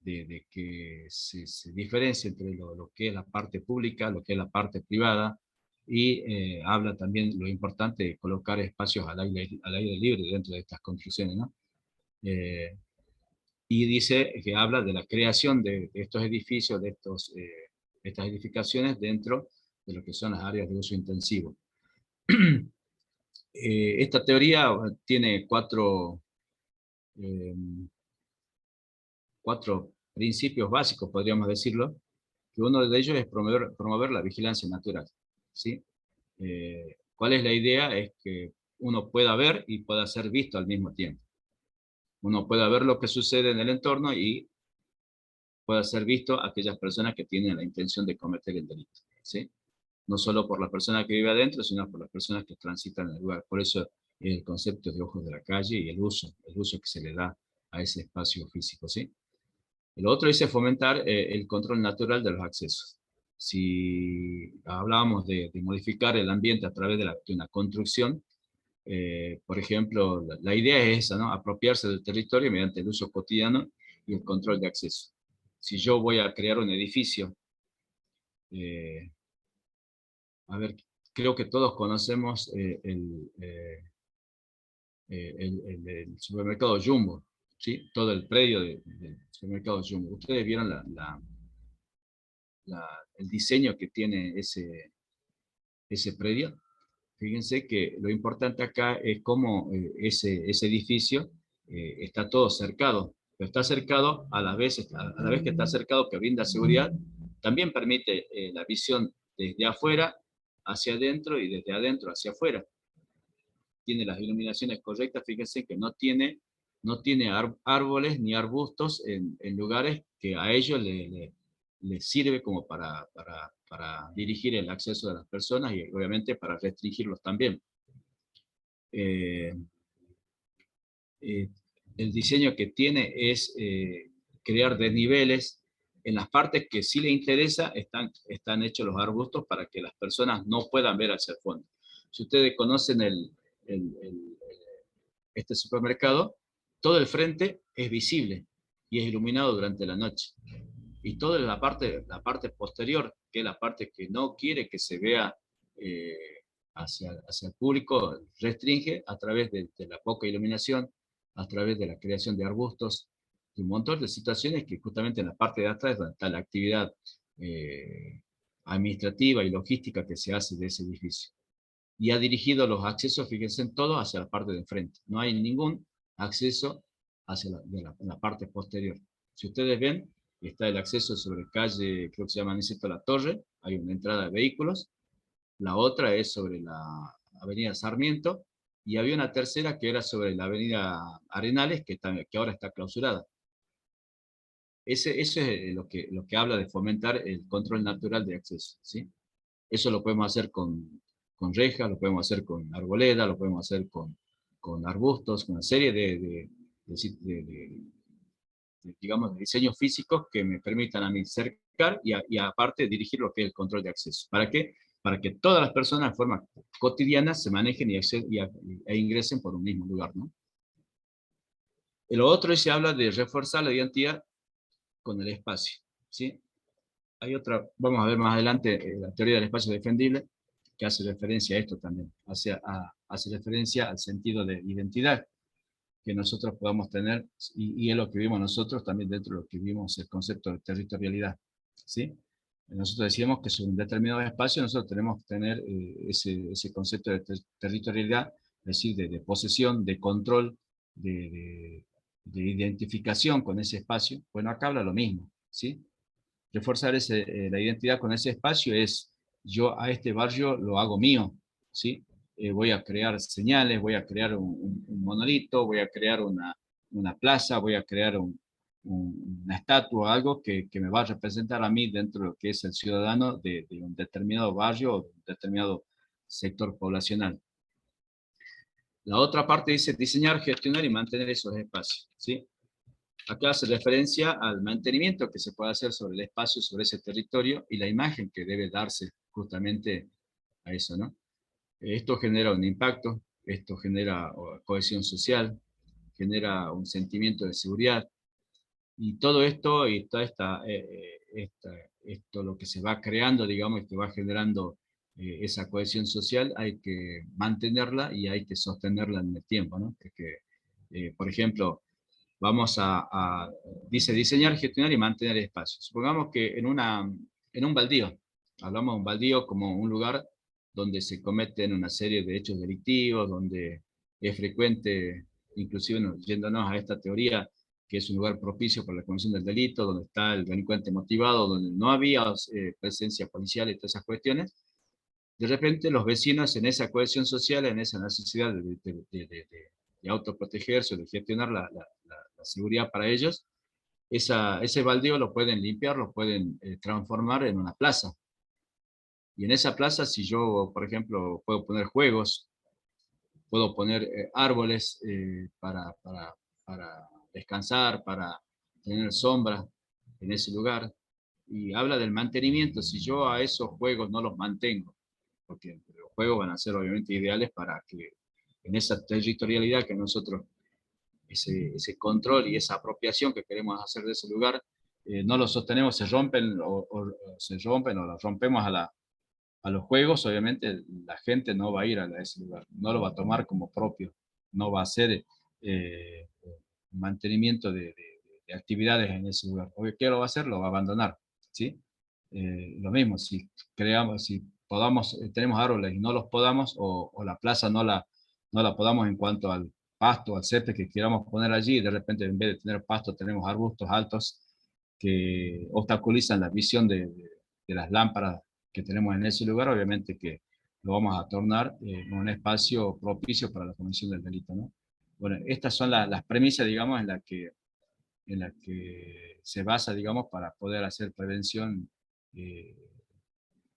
de que se diferencia entre lo que es la parte pública, lo que es la parte privada, y habla también lo importante de colocar espacios al aire libre dentro de estas construcciones, ¿no? Y dice que habla de la creación de estos edificios, estas edificaciones dentro de lo que son las áreas de uso intensivo. Esta teoría tiene eh, cuatro principios básicos, podríamos decirlo, que uno de ellos es promover la vigilancia natural, ¿sí? ¿Cuál es la idea? Es que uno pueda ver y pueda ser visto al mismo tiempo. Uno pueda ver lo que sucede en el entorno y pueda ser visto a aquellas personas que tienen la intención de cometer el delito, ¿sí? No solo por la persona que vive adentro, sino por las personas que transitan en el lugar. Por eso el concepto de ojos de la calle y el uso que se le da a ese espacio físico, ¿sí? El otro dice fomentar el control natural de los accesos. Si hablábamos de modificar el ambiente a través de una construcción, por ejemplo, la idea es esa, ¿no? Apropiarse del territorio mediante el uso cotidiano y el control de acceso. Si yo voy a crear un edificio, eh, a ver, creo que todos conocemos el supermercado Jumbo, ¿sí? Todo el predio del supermercado Jumbo. Ustedes vieron el diseño que tiene ese predio. Fíjense que lo importante acá es cómo ese edificio está todo cercado, pero está cercado a la vez que está cercado, que brinda seguridad, también permite la visión desde afuera hacia adentro y desde adentro hacia afuera. Tiene las iluminaciones correctas, fíjense que no tiene árboles ni arbustos en lugares que a ellos les sirve como para dirigir el acceso de las personas y obviamente para restringirlos también. Eh, eh, el diseño que tiene es crear desniveles. En las partes que sí le interesa están hechos los arbustos para que las personas no puedan ver hacia el fondo. Si ustedes conocen este supermercado, todo el frente es visible y es iluminado durante la noche. Y toda la parte posterior, que es la parte que no quiere que se vea eh, hacia el público, restringe a través de la poca iluminación, a través de la creación de arbustos, de un montón de situaciones que justamente en la parte de atrás es donde está la actividad administrativa y logística que se hace de ese edificio. Y ha dirigido los accesos, fíjense, en todo hacia la parte de enfrente. No hay ningún acceso hacia la parte posterior. Si ustedes ven, está el acceso sobre calle, creo que se llama Niceto La Torre, hay una entrada de vehículos, la otra es sobre la avenida Sarmiento, y había una tercera que era sobre la avenida Arenales, que ahora está clausurada. Eso es lo que habla de fomentar el control natural de acceso, ¿sí? Eso lo podemos hacer con rejas, lo podemos hacer con arboleda, lo podemos hacer con arbustos, con una serie digamos, de diseños físicos que me permitan a mí cercar y aparte dirigir lo que es el control de acceso. ¿Para qué? Para que todas las personas de forma cotidiana se manejen e ingresen por un mismo lugar, ¿no? Lo otro es se habla de reforzar la identidad con el espacio, ¿sí? Hay otra, vamos a ver más adelante, la teoría del espacio defendible, que hace referencia a esto también, hace referencia al sentido de identidad que nosotros podamos tener, y es lo que vimos nosotros también dentro de lo que vimos el concepto de territorialidad, ¿sí? Nosotros decíamos que sobre un determinado espacio nosotros tenemos que tener ese concepto de territorialidad, es decir, de posesión, de control, de identificación con ese espacio. Bueno, acá habla lo mismo, ¿sí? Reforzar la identidad con ese espacio es, yo a este barrio lo hago mío, ¿sí? Voy a crear señales, voy a crear un monolito, voy a crear una plaza, voy a crear una estatua, algo que me va a representar a mí dentro de lo que es el ciudadano de un determinado barrio o de un determinado sector poblacional. La otra parte dice diseñar, gestionar y mantener esos espacios, ¿sí? Acá hace referencia al mantenimiento que se puede hacer sobre el espacio, sobre ese territorio, y la imagen que debe darse justamente a eso, ¿no? Esto genera un impacto, esto genera cohesión social, genera un sentimiento de seguridad, y todo esto, y toda esto lo que se va creando, digamos, que va generando esa cohesión social, hay que mantenerla y hay que sostenerla en el tiempo, ¿no? Porque, por ejemplo, dice diseñar, gestionar y mantener espacios. Supongamos que en un baldío, hablamos de un baldío como un lugar donde se cometen una serie de hechos delictivos, donde es frecuente, inclusive yéndonos a esta teoría, que es un lugar propicio para la comisión del delito, donde está el delincuente motivado, donde no había presencia policial y todas esas cuestiones. De repente los vecinos en esa cohesión social, en esa necesidad de autoprotegerse, de gestionar la seguridad para ellos, ese baldío lo pueden limpiar, lo pueden transformar en una plaza. Y en esa plaza, si yo, por ejemplo, puedo poner juegos, puedo poner árboles para descansar, para tener sombra en ese lugar. Y habla del mantenimiento. Si yo a esos juegos no los mantengo, porque los juegos van a ser obviamente ideales para que en esa territorialidad que nosotros, ese control y esa apropiación que queremos hacer de ese lugar, no lo sostenemos, se rompen o lo rompemos a los juegos, obviamente la gente no va a ir a ese lugar, no lo va a tomar como propio, no va a hacer mantenimiento de actividades en ese lugar. Porque ¿qué lo va a hacer? Lo va a abandonar, ¿sí? Lo mismo, si tenemos árboles y no los podamos, o la plaza no la podamos en cuanto al pasto, al césped que queramos poner allí, y de repente en vez de tener pasto tenemos arbustos altos que obstaculizan la visión de las lámparas que tenemos en ese lugar, obviamente que lo vamos a tornar un espacio propicio para la comisión del delito, ¿no? Bueno, estas son las premisas, digamos, en las que se basa, digamos, para poder hacer prevención eh,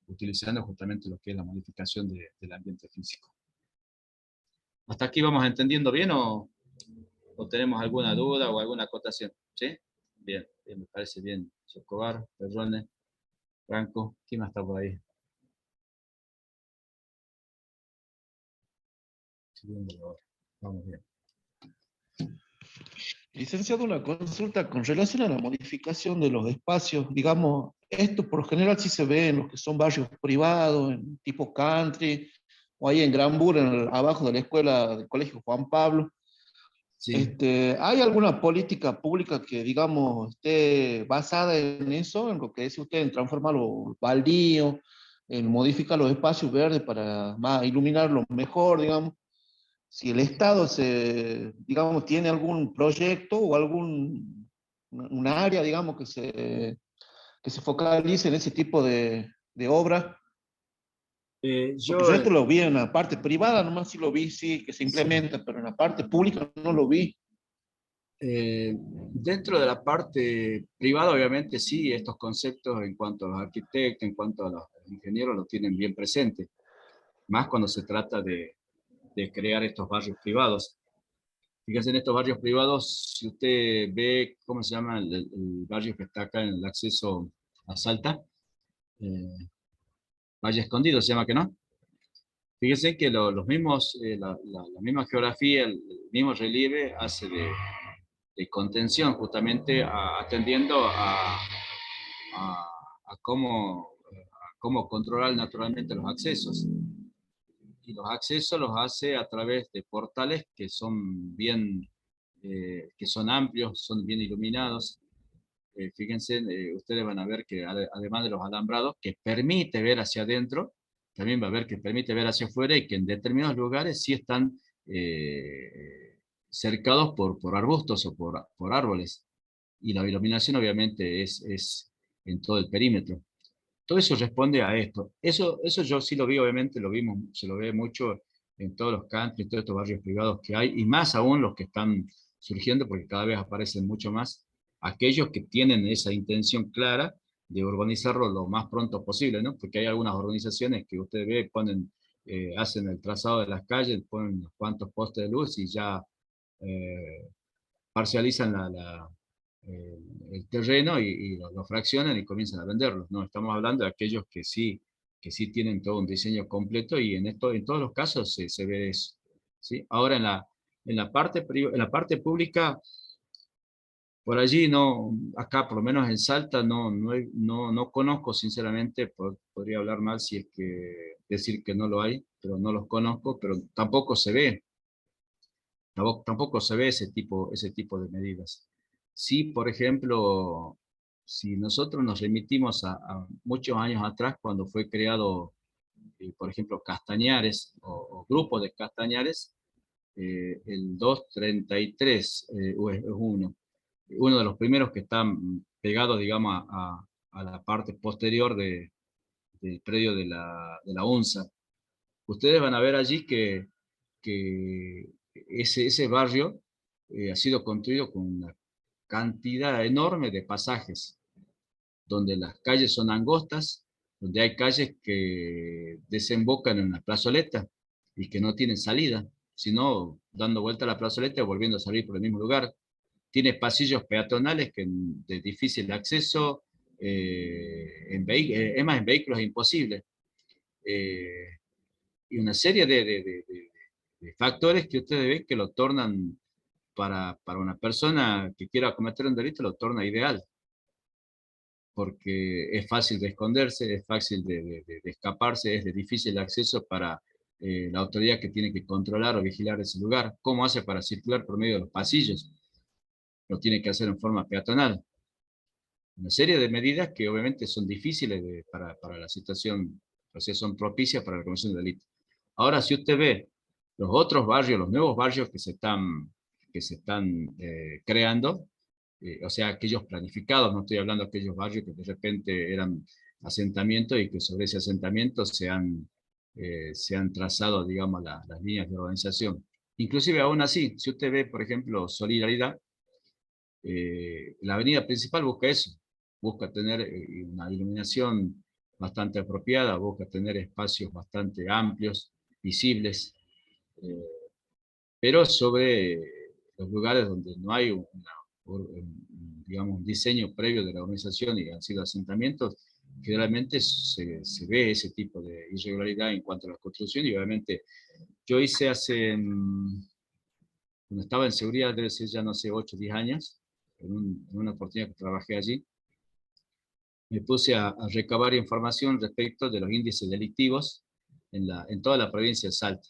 utilizando justamente lo que es la modificación del ambiente físico. ¿Hasta aquí vamos entendiendo bien o tenemos alguna duda o alguna acotación? ¿Sí? Bien, bien, me parece bien. Socobar, Perrone, Franco, ¿quién más está por ahí? Sí, vamos bien. Licenciado, una consulta con relación a la modificación de los espacios. Digamos, esto por lo general sí se ve en los que son barrios privados, en tipo country, o ahí en Granbur, abajo de la escuela del Colegio Juan Pablo. Sí. ¿Hay alguna política pública que, digamos, esté basada en eso, en lo que dice usted, en transformar los baldíos, en modificar los espacios verdes para más, iluminarlos mejor, digamos? Si el Estado digamos, tiene algún proyecto o un área, digamos, que se focalice en ese tipo de obras, porque Yo, yo esto lo vi en la parte privada, nomás sí lo vi, sí, que se sí. implementa, pero en la parte pública no lo vi. Dentro de la parte privada, obviamente, sí, estos conceptos en cuanto a los arquitectos, en cuanto a los ingenieros, lo tienen bien presente, más cuando se trata de crear estos barrios privados. Fíjense en estos barrios privados, si usted ve, ¿cómo se llama el barrio que está acá en el acceso a Salta? Eh, Valle Escondido se llama, ¿que no? Fíjense que los mismos, la misma geografía, el mismo relieve hace de contención, justamente atendiendo a, a cómo controlar naturalmente los accesos. Y los accesos los hace a través de portales que son que son amplios, son bien iluminados. Fíjense, ustedes van a ver que además de los alambrados, que permite ver hacia adentro, también va a ver que permite ver hacia afuera y que en determinados lugares sí están cercados por arbustos o por árboles. Y la iluminación obviamente es en todo el perímetro. Todo eso responde a esto. Eso yo sí lo vi, obviamente, lo vimos, se lo ve mucho en todos los country, en todos estos barrios privados que hay, y más aún los que están surgiendo, porque cada vez aparecen mucho más, aquellos que tienen esa intención clara de urbanizarlo lo más pronto posible, ¿no? Porque hay algunas organizaciones que usted ve, hacen el trazado de las calles, ponen unos cuantos postes de luz y ya eh, parcializan el terreno y lo fraccionan y comienzan a venderlo. No, estamos hablando de aquellos que sí tienen todo un diseño completo y en todos los casos se ve eso. ¿Sí? Ahora en la parte pública, por allí no, acá por lo menos en Salta no conozco sinceramente, podría hablar mal si es que decir que no lo hay, pero no los conozco, pero tampoco se ve. Tampoco se ve ese tipo de medidas. Sí, por ejemplo, si nosotros nos remitimos a muchos años atrás, cuando fue creado, por ejemplo, Castañares o grupos de Castañares, el 233 es uno de los primeros que están pegados, digamos, a la parte posterior del predio de la UNSA. Ustedes van a ver allí que ese barrio ha sido construido con una cantidad enorme de pasajes, donde las calles son angostas, donde hay calles que desembocan en una plazoleta y que no tienen salida, sino dando vuelta a la plazoleta y volviendo a salir por el mismo lugar. Tiene pasillos peatonales de difícil acceso, es más, en vehículos es imposible. Eh, y una serie de factores que ustedes ven que lo tornan para una persona que quiera cometer un delito, lo torna ideal, porque es fácil de esconderse, es fácil de escaparse, es de difícil acceso para la autoridad que tiene que controlar o vigilar ese lugar. ¿Cómo hace para circular por medio de los pasillos? Lo tiene que hacer en forma peatonal. Una serie de medidas que obviamente son difíciles para la situación, o sea, son propicias para la comisión de delito. Ahora, si usted ve los otros barrios, los nuevos barrios que se están creando, o sea, aquellos planificados, no estoy hablando de aquellos barrios que de repente eran asentamientos y que sobre ese asentamiento se han trazado, digamos, las líneas de organización. Inclusive aún así, si usted ve, por ejemplo, Solidaridad, La avenida principal busca eso, busca tener una iluminación bastante apropiada, busca tener espacios bastante amplios, visibles, eh, pero sobre los lugares donde no hay digamos, un diseño previo de la organización y han sido asentamientos, generalmente se ve ese tipo de irregularidad en cuanto a la construcción. Y obviamente yo hice cuando estaba en seguridad, debe ser ya no sé, 8 o 10 años, en una oportunidad que trabajé allí, me puse a recabar información respecto de los índices delictivos en toda la provincia de Salta.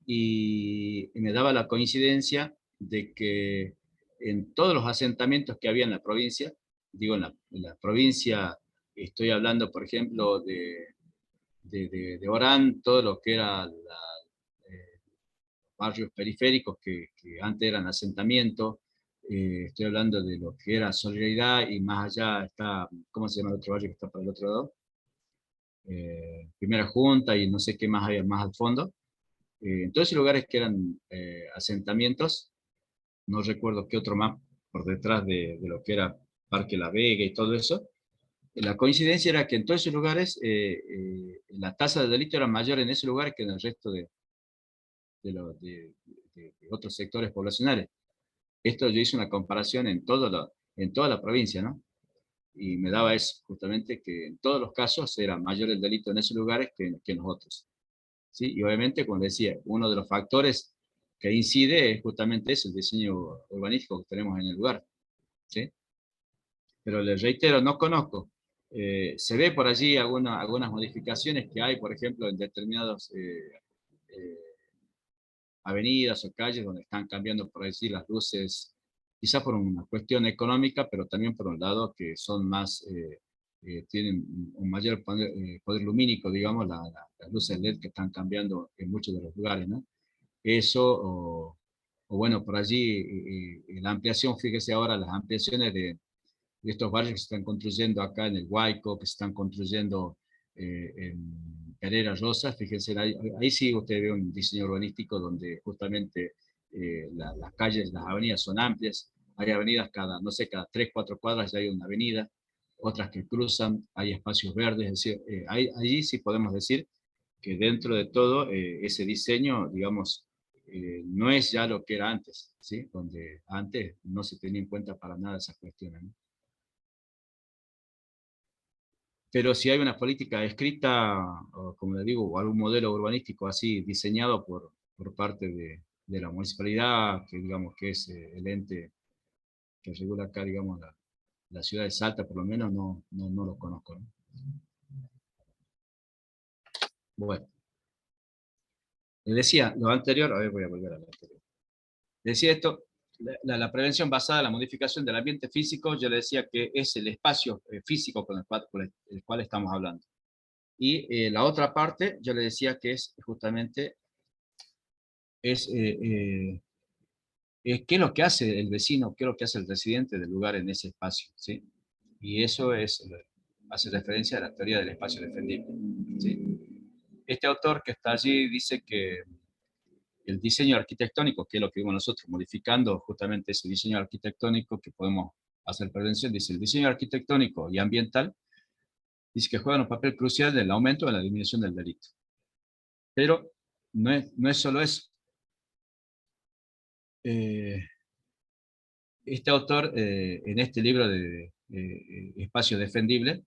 Y me daba la coincidencia de que en todos los asentamientos que había en la provincia, digo en la provincia, estoy hablando por ejemplo de Orán, todo lo que era barrios periféricos que antes eran asentamientos, estoy hablando de lo que era Solidaridad y más allá está, ¿cómo se llama el otro barrio que está para el otro lado? Primera Junta y no sé qué más había más al fondo. En todos esos lugares que eran asentamientos, no recuerdo qué otro más por detrás de lo que era Parque La Vega y todo eso, la coincidencia era que en todos esos lugares la tasa de delito era mayor en ese lugar que en el resto de otros sectores poblacionales. Esto yo hice una comparación en toda la provincia, ¿no? Y me daba eso, justamente que en todos los casos era mayor el delito en esos lugares que en los otros. ¿Sí? Y obviamente, como decía, uno de los factores que incide es justamente eso, el diseño urbanístico que tenemos en el lugar. ¿Sí? Pero les reitero, no conozco. Se ve por allí algunas modificaciones que hay, por ejemplo, en determinadas eh, avenidas o calles donde están cambiando por decir las luces, quizá por una cuestión económica, pero también por un lado que son más, tienen un mayor poder lumínico, digamos, las luces LED que están cambiando en muchos de los lugares, ¿no? Eso, o bueno, por allí la ampliación, fíjese ahora las ampliaciones de estos barrios que se están construyendo acá en el Huayco, que se están construyendo en Pereira Rosa, fíjense, ahí sí usted ve un diseño urbanístico donde justamente las calles, las avenidas son amplias, hay avenidas cada, no sé, cada 3, 4 cuadras ya hay una avenida, otras que cruzan, hay espacios verdes, es decir, allí sí podemos decir que dentro de todo ese diseño, digamos, no es ya lo que era antes, ¿sí? Donde antes no se tenía en cuenta para nada esas cuestiones, ¿no? Pero si hay una política escrita, o como le digo, o algún modelo urbanístico así diseñado por parte de la municipalidad, que digamos que es el ente que regula acá, digamos, la ciudad de Salta, por lo menos no lo conozco, ¿no? Bueno, le decía lo anterior, a ver, voy a volver a lo anterior. Le decía esto, la prevención basada en la modificación del ambiente físico, yo le decía que es el espacio físico con el cual estamos hablando. Y la otra parte, yo le decía que es justamente es qué es lo que hace el vecino, qué es lo que hace el residente del lugar en ese espacio, ¿sí? Y eso hace referencia a la teoría del espacio defendible, ¿sí? Este autor que está allí dice que el diseño arquitectónico, que es lo que vimos nosotros, modificando justamente ese diseño arquitectónico que podemos hacer prevención, dice el diseño arquitectónico y ambiental, dice que juegan un papel crucial en el aumento o en la disminución del delito. Pero no es solo eso. Eh, este autor, en este libro de Espacio Defendible,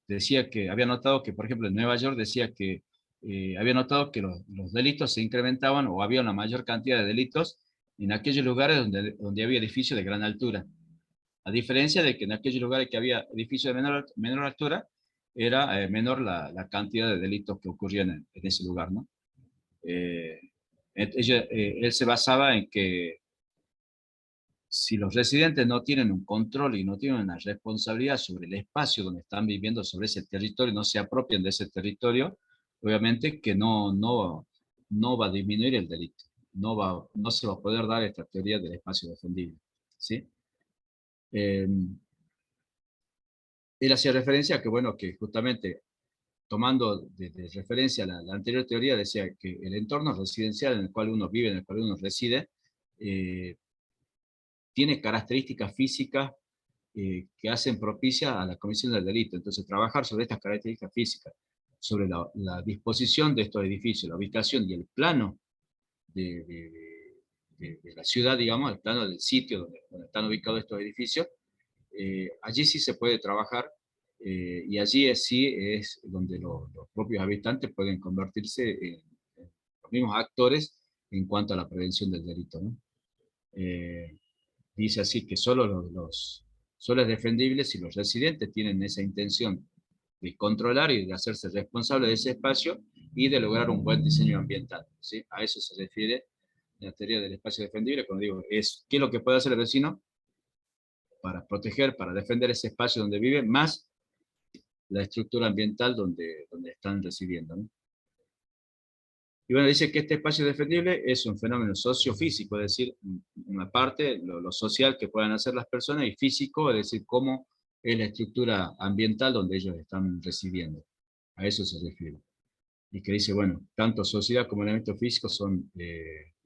decía que había notado que, por ejemplo, en Nueva York decía que había notado que los delitos se incrementaban o había una mayor cantidad de delitos en aquellos lugares donde había edificios de gran altura. A diferencia de que en aquellos lugares que había edificios de menor altura, era menor la cantidad de delitos que ocurrían en ese lugar, ¿no? Eh, él se basaba en que si los residentes no tienen un control y no tienen una responsabilidad sobre el espacio donde están viviendo, sobre ese territorio, no se apropian de ese territorio, obviamente que no va a disminuir el delito, no se va a poder dar esta teoría del espacio defendible, ¿sí? Eh, Él hacía referencia a que, bueno, que justamente tomando de referencia la anterior teoría, decía que el entorno residencial en el cual uno vive, en el cual uno reside, eh, tiene características físicas que hacen propicia a la comisión del delito. Entonces, trabajar sobre estas características físicas, sobre la disposición de estos edificios, la ubicación y el plano de, de la ciudad, digamos, el plano del sitio donde están ubicados estos edificios, allí sí se puede trabajar, y allí sí es donde los propios habitantes pueden convertirse en los mismos actores en cuanto a la prevención del delito, ¿no? Dice así que solo es defendible si los residentes tienen esa intención de controlar y de hacerse responsable de ese espacio y de lograr un buen diseño ambiental, ¿sí? A eso se refiere la teoría del espacio defendible, cuando digo, es qué es lo que puede hacer el vecino para proteger, para defender ese espacio donde vive, más la estructura ambiental donde están residiendo, ¿no? Y bueno, dice que este espacio defendible es un fenómeno sociofísico, es decir, una parte, lo social que puedan hacer las personas, y físico, es decir, cómo es la estructura ambiental donde ellos están residiendo. A eso se refiere. Y que dice, bueno, tanto sociedad como elementos físicos son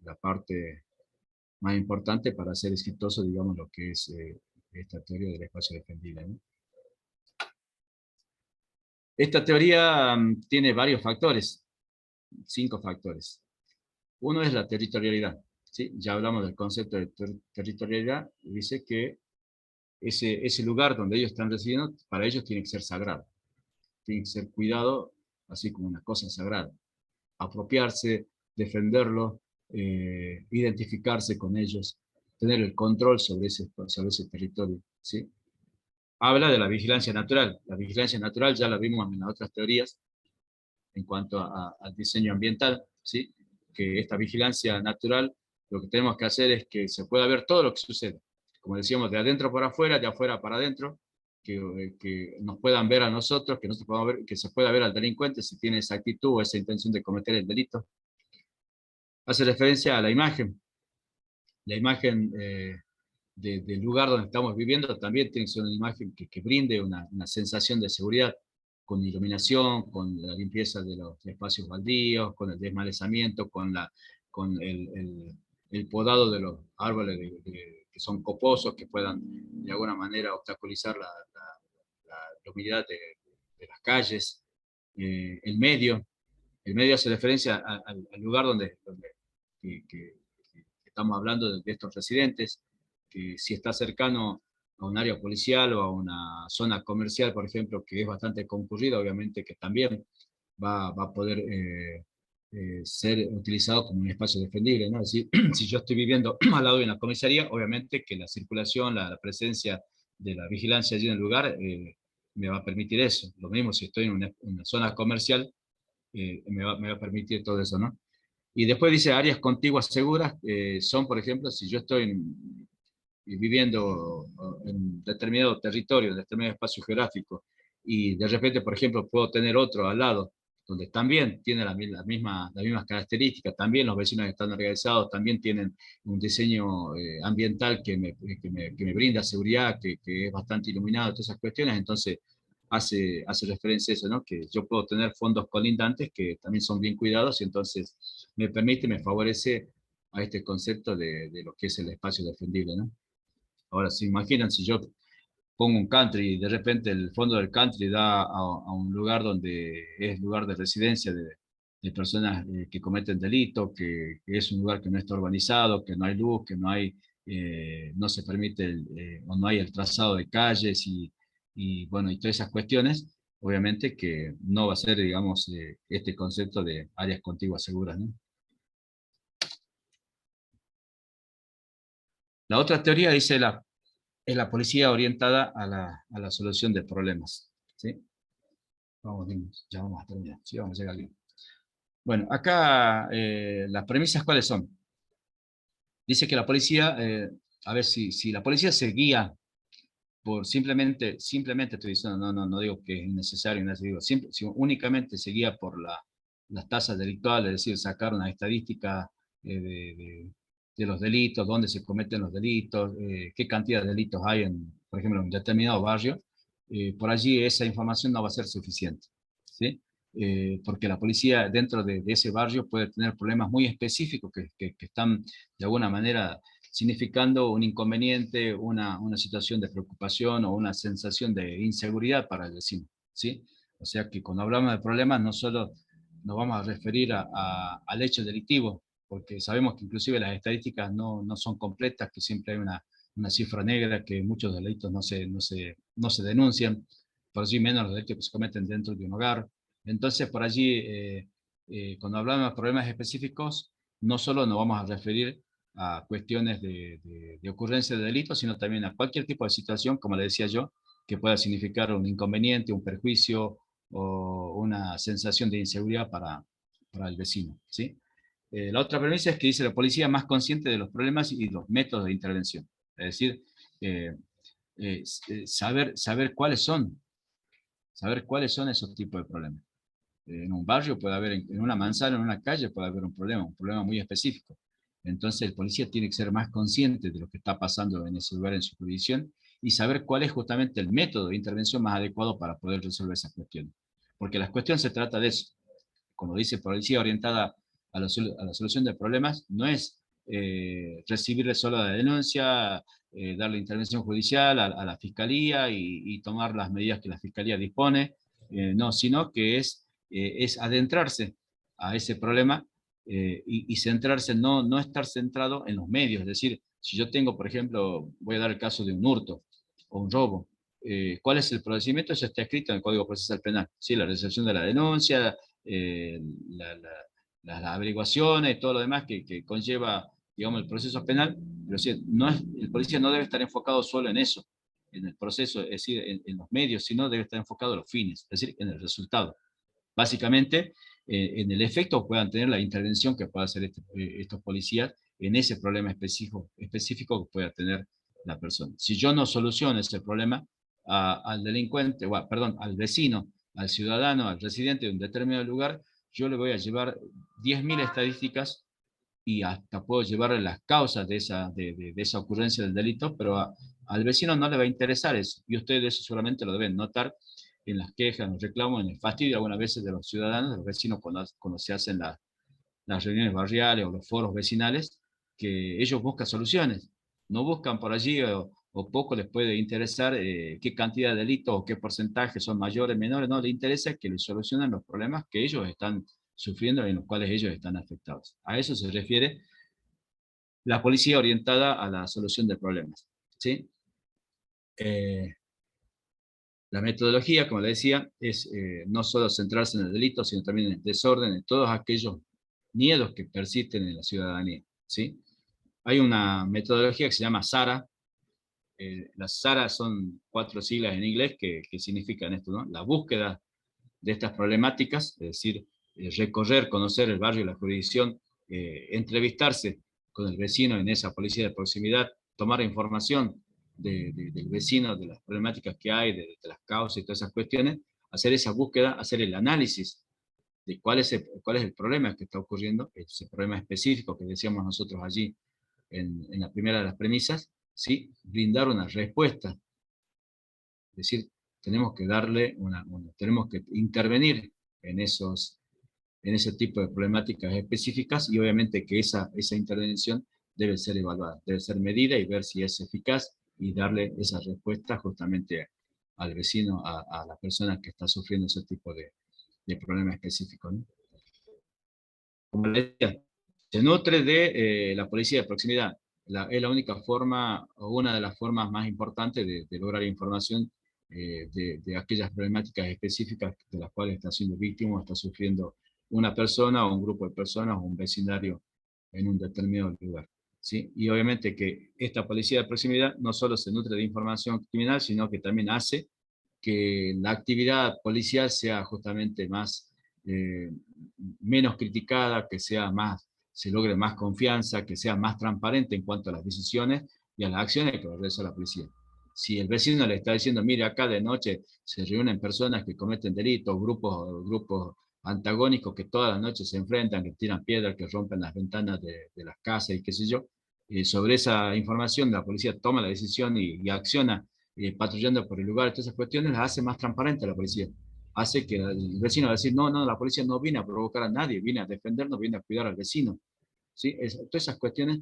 la parte más importante para ser exitoso, digamos, lo que es esta teoría del espacio defendible, ¿no? Esta teoría tiene varios factores, 5 factores. Uno es la territorialidad, ¿sí? Ya hablamos del concepto de territorialidad, y dice que ese lugar donde ellos están residiendo, para ellos tiene que ser sagrado, tiene que ser cuidado, así como una cosa sagrada. Apropiarse, defenderlo, identificarse con ellos, tener el control sobre ese territorio, ¿sí? Habla de la vigilancia natural. La vigilancia natural ya la vimos en las otras teorías en cuanto al diseño ambiental, ¿sí? Que esta vigilancia natural, lo que tenemos que hacer es que se pueda ver todo lo que sucede. Como decíamos, de adentro para afuera, de afuera para adentro, que nos puedan ver a nosotros, que, que se pueda ver al delincuente si tiene esa actitud o esa intención de cometer el delito. Hace referencia a la imagen. La imagen del lugar donde estamos viviendo también tiene que ser una imagen que brinde una sensación de seguridad, con iluminación, con la limpieza de los espacios baldíos, con el desmalezamiento, con el podado de los árboles que son coposos, que puedan de alguna manera obstaculizar la humedad de las calles. El medio hace referencia al lugar donde que estamos hablando de estos residentes, que si está cercano a un área policial o a una zona comercial, por ejemplo, que es bastante concurrida, obviamente que también va a poder ser utilizado como un espacio defendible, ¿no? Es decir, si yo estoy viviendo al lado de una comisaría, obviamente que la circulación, la presencia de la vigilancia allí en el lugar me va a permitir eso. Lo mismo si estoy en una zona comercial, me va a permitir todo eso, ¿no? Y después dice áreas contiguas seguras, son, por ejemplo, si yo estoy viviendo en determinado territorio, en determinado espacio geográfico, y de repente, por ejemplo, puedo tener otro al lado, donde también tiene las mismas características, también los vecinos están organizados, también tienen un diseño ambiental que me brinda seguridad, que es bastante iluminado, todas esas cuestiones, entonces hace referencia a eso, ¿no? Que yo puedo tener fondos colindantes que también son bien cuidados, y entonces me favorece a este concepto de lo que es el espacio defendible, ¿no? Ahora, se imaginan si yo pongo un country y de repente el fondo del country da a un lugar donde es lugar de residencia de personas que cometen delitos, que es un lugar que no está urbanizado, que no hay luz, que no hay, no se permite o no hay el trazado de calles y bueno, y todas esas cuestiones, obviamente que no va a ser, digamos, este concepto de áreas contiguas seguras, ¿no? La otra teoría dice es la policía orientada a la solución de problemas, ¿sí? Ya vamos a terminar, ¿sí? Vamos a llegar bien. Bueno, acá las premisas, ¿cuáles son? Dice que la policía, a ver, si la policía se guía por simplemente estoy diciendo, no digo que es innecesario, no digo, si únicamente se guía por las tasas delictuales, es decir, sacar una estadística de los delitos, dónde se cometen los delitos, qué cantidad de delitos hay, por ejemplo, en un determinado barrio, por allí esa información no va a ser suficiente, ¿sí? Porque la policía dentro de ese barrio puede tener problemas muy específicos que están de alguna manera significando un inconveniente, una situación de preocupación o una sensación de inseguridad para el vecino, ¿sí? O sea que cuando hablamos de problemas no solo nos vamos a referir al hecho delictivo, porque sabemos que inclusive las estadísticas no son completas, que siempre hay una cifra negra, que muchos delitos no se denuncian, por allí menos los delitos que se cometen dentro de un hogar. Entonces, por allí, cuando hablamos de problemas específicos, no solo nos vamos a referir a cuestiones de ocurrencia de delitos, sino también a cualquier tipo de situación, como le decía yo, que pueda significar un inconveniente, un perjuicio o una sensación de inseguridad para el vecino, ¿sí? La otra premisa es que dice la policía más consciente de los problemas y los métodos de intervención. Es decir, eh, saber saber cuáles son esos tipos de problemas. En un barrio puede haber, en una manzana, en una calle puede haber un problema muy específico. Entonces el policía tiene que ser más consciente de lo que está pasando en ese lugar, en su jurisdicción, y saber cuál es justamente el método de intervención más adecuado para poder resolver esas cuestiones. Porque la cuestión se trata de eso. Como dice policía orientada a la solución de problemas, no es recibirle solo la denuncia, darle intervención judicial a la fiscalía y tomar las medidas que la fiscalía dispone, no, sino que es adentrarse a ese problema y centrarse, no estar centrado en los medios. Es decir, si yo tengo, por ejemplo, voy a dar el caso de un hurto o un robo, ¿cuál es el procedimiento? Eso está escrito en el Código Procesal Penal. ¿Sí? La recepción de la denuncia, eh, la, la, las averiguaciones, todo lo demás que conlleva, digamos, el proceso penal, pero sí, el policía no debe estar enfocado solo en eso, en el proceso, es decir, en los medios, sino debe estar enfocado en los fines, es decir, en el resultado. Básicamente, en el efecto que puedan tener la intervención que puedan hacer estos policías en ese problema específico que pueda tener la persona. Si yo no soluciono ese problema al delincuente, perdón, al vecino, al ciudadano, al residente de un determinado lugar, yo le voy a llevar 10.000 estadísticas y hasta puedo llevarle las causas de esa ocurrencia del delito, pero al vecino no le va a interesar eso. Y ustedes eso seguramente lo deben notar en las quejas, en los reclamos, en el fastidio algunas veces de los ciudadanos, de los vecinos cuando se hacen las reuniones barriales o los foros vecinales, que ellos buscan soluciones. No buscan por allí o poco les puede interesar qué cantidad de delitos o qué porcentaje son mayores, menores, no, les interesa que les solucionen los problemas que ellos están sufriendo y en los cuales ellos están afectados. A eso se refiere la policía orientada a la solución de problemas. ¿Sí? Eh, la metodología, como le decía, es no solo centrarse en el delito, sino también en el desorden, en todos aquellos miedos que persisten en la ciudadanía. ¿Sí? Hay una metodología que se llama SARA. Las SARA son 4 siglas en inglés que significan esto, ¿no? La búsqueda de estas problemáticas, es decir, recorrer, conocer el barrio, la jurisdicción, entrevistarse con el vecino en esa policía de proximidad, tomar información del vecino, de las problemáticas que hay, de las causas y todas esas cuestiones, hacer esa búsqueda, hacer el análisis de cuál es el problema que está ocurriendo, ese problema específico que decíamos nosotros allí en la primera de las premisas, ¿sí? Brindar una respuesta. Es decir, tenemos que tenemos que intervenir en ese tipo de problemáticas específicas y obviamente que esa intervención debe ser evaluada, debe ser medida y ver si es eficaz y darle esa respuesta justamente al vecino, a la persona que está sufriendo ese tipo de problema específico, ¿no? Como le decía, se nutre de la policía de proximidad. Es la única forma, o una de las formas más importantes de lograr información de aquellas problemáticas específicas de las cuales está siendo víctima o está sufriendo una persona o un grupo de personas o un vecindario en un determinado lugar. ¿Sí? Y obviamente que esta policía de proximidad no solo se nutre de información criminal, sino que también hace que la actividad policial sea justamente eh, menos criticada, que sea se logre más confianza, que sea más transparente en cuanto a las decisiones y a las acciones que realiza la policía. Si el vecino le está diciendo, mire, acá de noche se reúnen personas que cometen delitos, grupos antagónicos que todas las noches se enfrentan, que tiran piedras, que rompen las ventanas de las casas y qué sé yo, sobre esa información la policía toma la decisión y acciona patrullando por el lugar, todas esas cuestiones las hace más transparente a la policía. Hace que el vecino va a decir, no, la policía no viene a provocar a nadie, viene a defendernos, viene a cuidar al vecino. ¿Sí? Todas esas cuestiones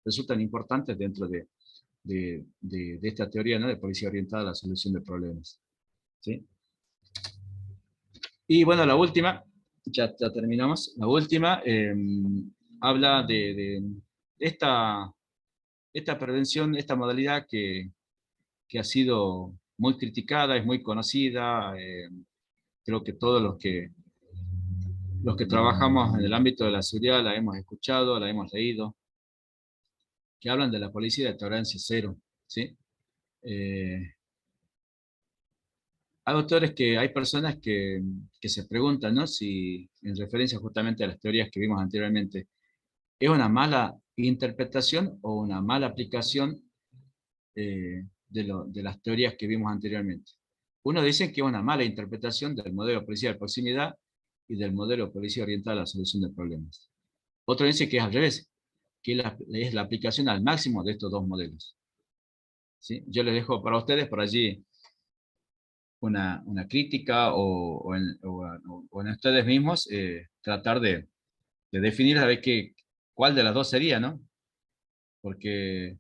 resultan importantes dentro de esta teoría, ¿no?, de policía orientada a la solución de problemas. ¿Sí? Y bueno, la última, ya terminamos, la última habla de esta prevención, esta modalidad que ha sido muy criticada, es muy conocida, creo que todos los que trabajamos en el ámbito de la seguridad la hemos escuchado, la hemos leído, que hablan de la policía de tolerancia cero, ¿sí? Hay autores hay personas que se preguntan, ¿no?, si, en referencia justamente a las teorías que vimos anteriormente, ¿es una mala interpretación o una mala aplicación de las teorías que vimos anteriormente? Uno dice que es una mala interpretación del modelo de policía de proximidad y del modelo de policía orientada a la solución de problemas. Otro dice que es al revés, que es la aplicación al máximo de estos dos modelos. ¿Sí? Yo les dejo para ustedes por allí una crítica o en ustedes mismos tratar de definir a ver cuál de las dos sería, ¿no? Porque,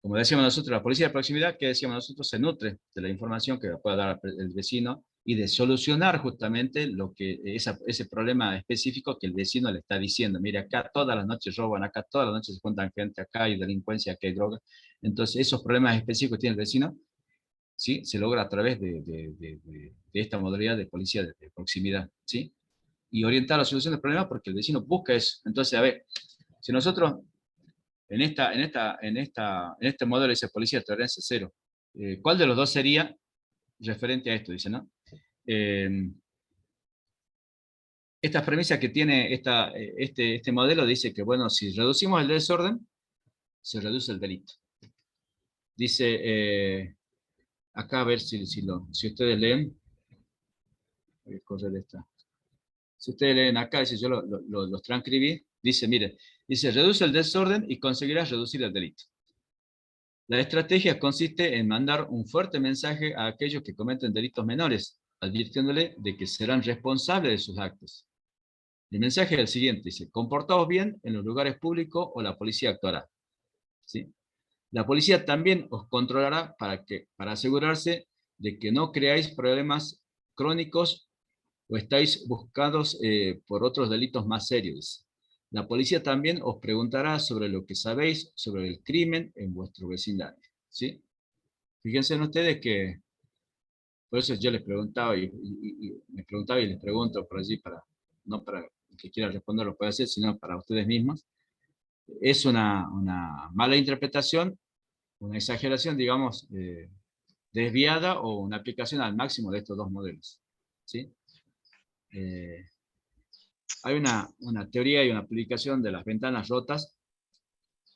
como decíamos nosotros, la policía de proximidad, que decíamos nosotros, se nutre de la información que pueda dar el vecino y de solucionar justamente ese problema específico que el vecino le está diciendo. Mire, acá todas las noches roban, acá todas las noches se juntan gente, acá hay delincuencia, acá hay droga. Entonces, esos problemas específicos que tiene el vecino, ¿sí?, se logra a través de esta modalidad de policía de proximidad, ¿sí? Y orientar la solución del problema porque el vecino busca eso. Entonces, a ver, si nosotros en este modelo dice policía de tolerancia cero, ¿cuál de los dos sería referente a esto? Dice, ¿no? Estas premisas que tiene este modelo dice que, bueno, si reducimos el desorden, se reduce el delito. Dice, acá a ver si ustedes leen, voy a correr esta. Si ustedes leen acá, dice, yo los transcribí, dice, mire, dice, reduce el desorden y conseguirás reducir el delito. La estrategia consiste en mandar un fuerte mensaje a aquellos que cometen delitos menores, advirtiéndole de que serán responsables de sus actos. El mensaje es el siguiente, dice, comportaos bien en los lugares públicos o la policía actuará. ¿Sí? La policía también os controlará para asegurarse de que no creáis problemas crónicos o estáis buscados por otros delitos más serios. La policía también os preguntará sobre lo que sabéis sobre el crimen en vuestro vecindario. ¿Sí? Fíjense en ustedes que, por eso yo les preguntaba me preguntaba y les pregunto por allí, no para el que quiera responder lo puede hacer, sino para ustedes mismos. Es una mala interpretación, una exageración, digamos, desviada o una aplicación al máximo de estos dos modelos. ¿Sí? Hay una teoría y una aplicación de las ventanas rotas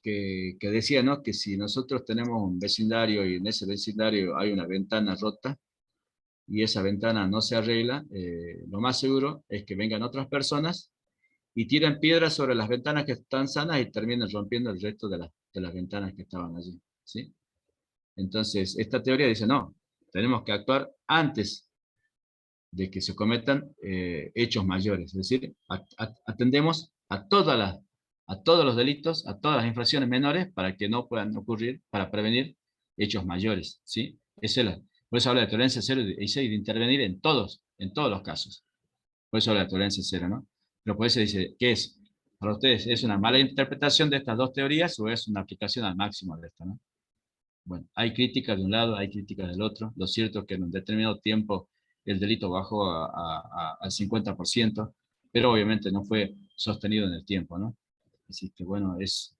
que decía, ¿no?, que si nosotros tenemos un vecindario y en ese vecindario hay una ventana rota y esa ventana no se arregla, lo más seguro es que vengan otras personas y tiren piedras sobre las ventanas que están sanas y terminen rompiendo el resto de las ventanas que estaban allí. ¿Sí? Entonces, esta teoría dice, no, tenemos que actuar antes de que se cometan hechos mayores. Es decir, atendemos a todos los delitos, a todas las infracciones menores para que no puedan ocurrir, para prevenir hechos mayores. ¿Sí? Por eso habla de tolerancia cero y de intervenir en todos los casos. Por eso habla de tolerancia cero, ¿no? Pero por eso dice, ¿qué es? Para ustedes, ¿es una mala interpretación de estas dos teorías o es una aplicación al máximo de esta, ¿no? Bueno, hay críticas de un lado, hay críticas del otro. Lo cierto es que en un determinado tiempo el delito bajó al 50%, pero obviamente no fue sostenido en el tiempo, ¿no? Así que bueno, es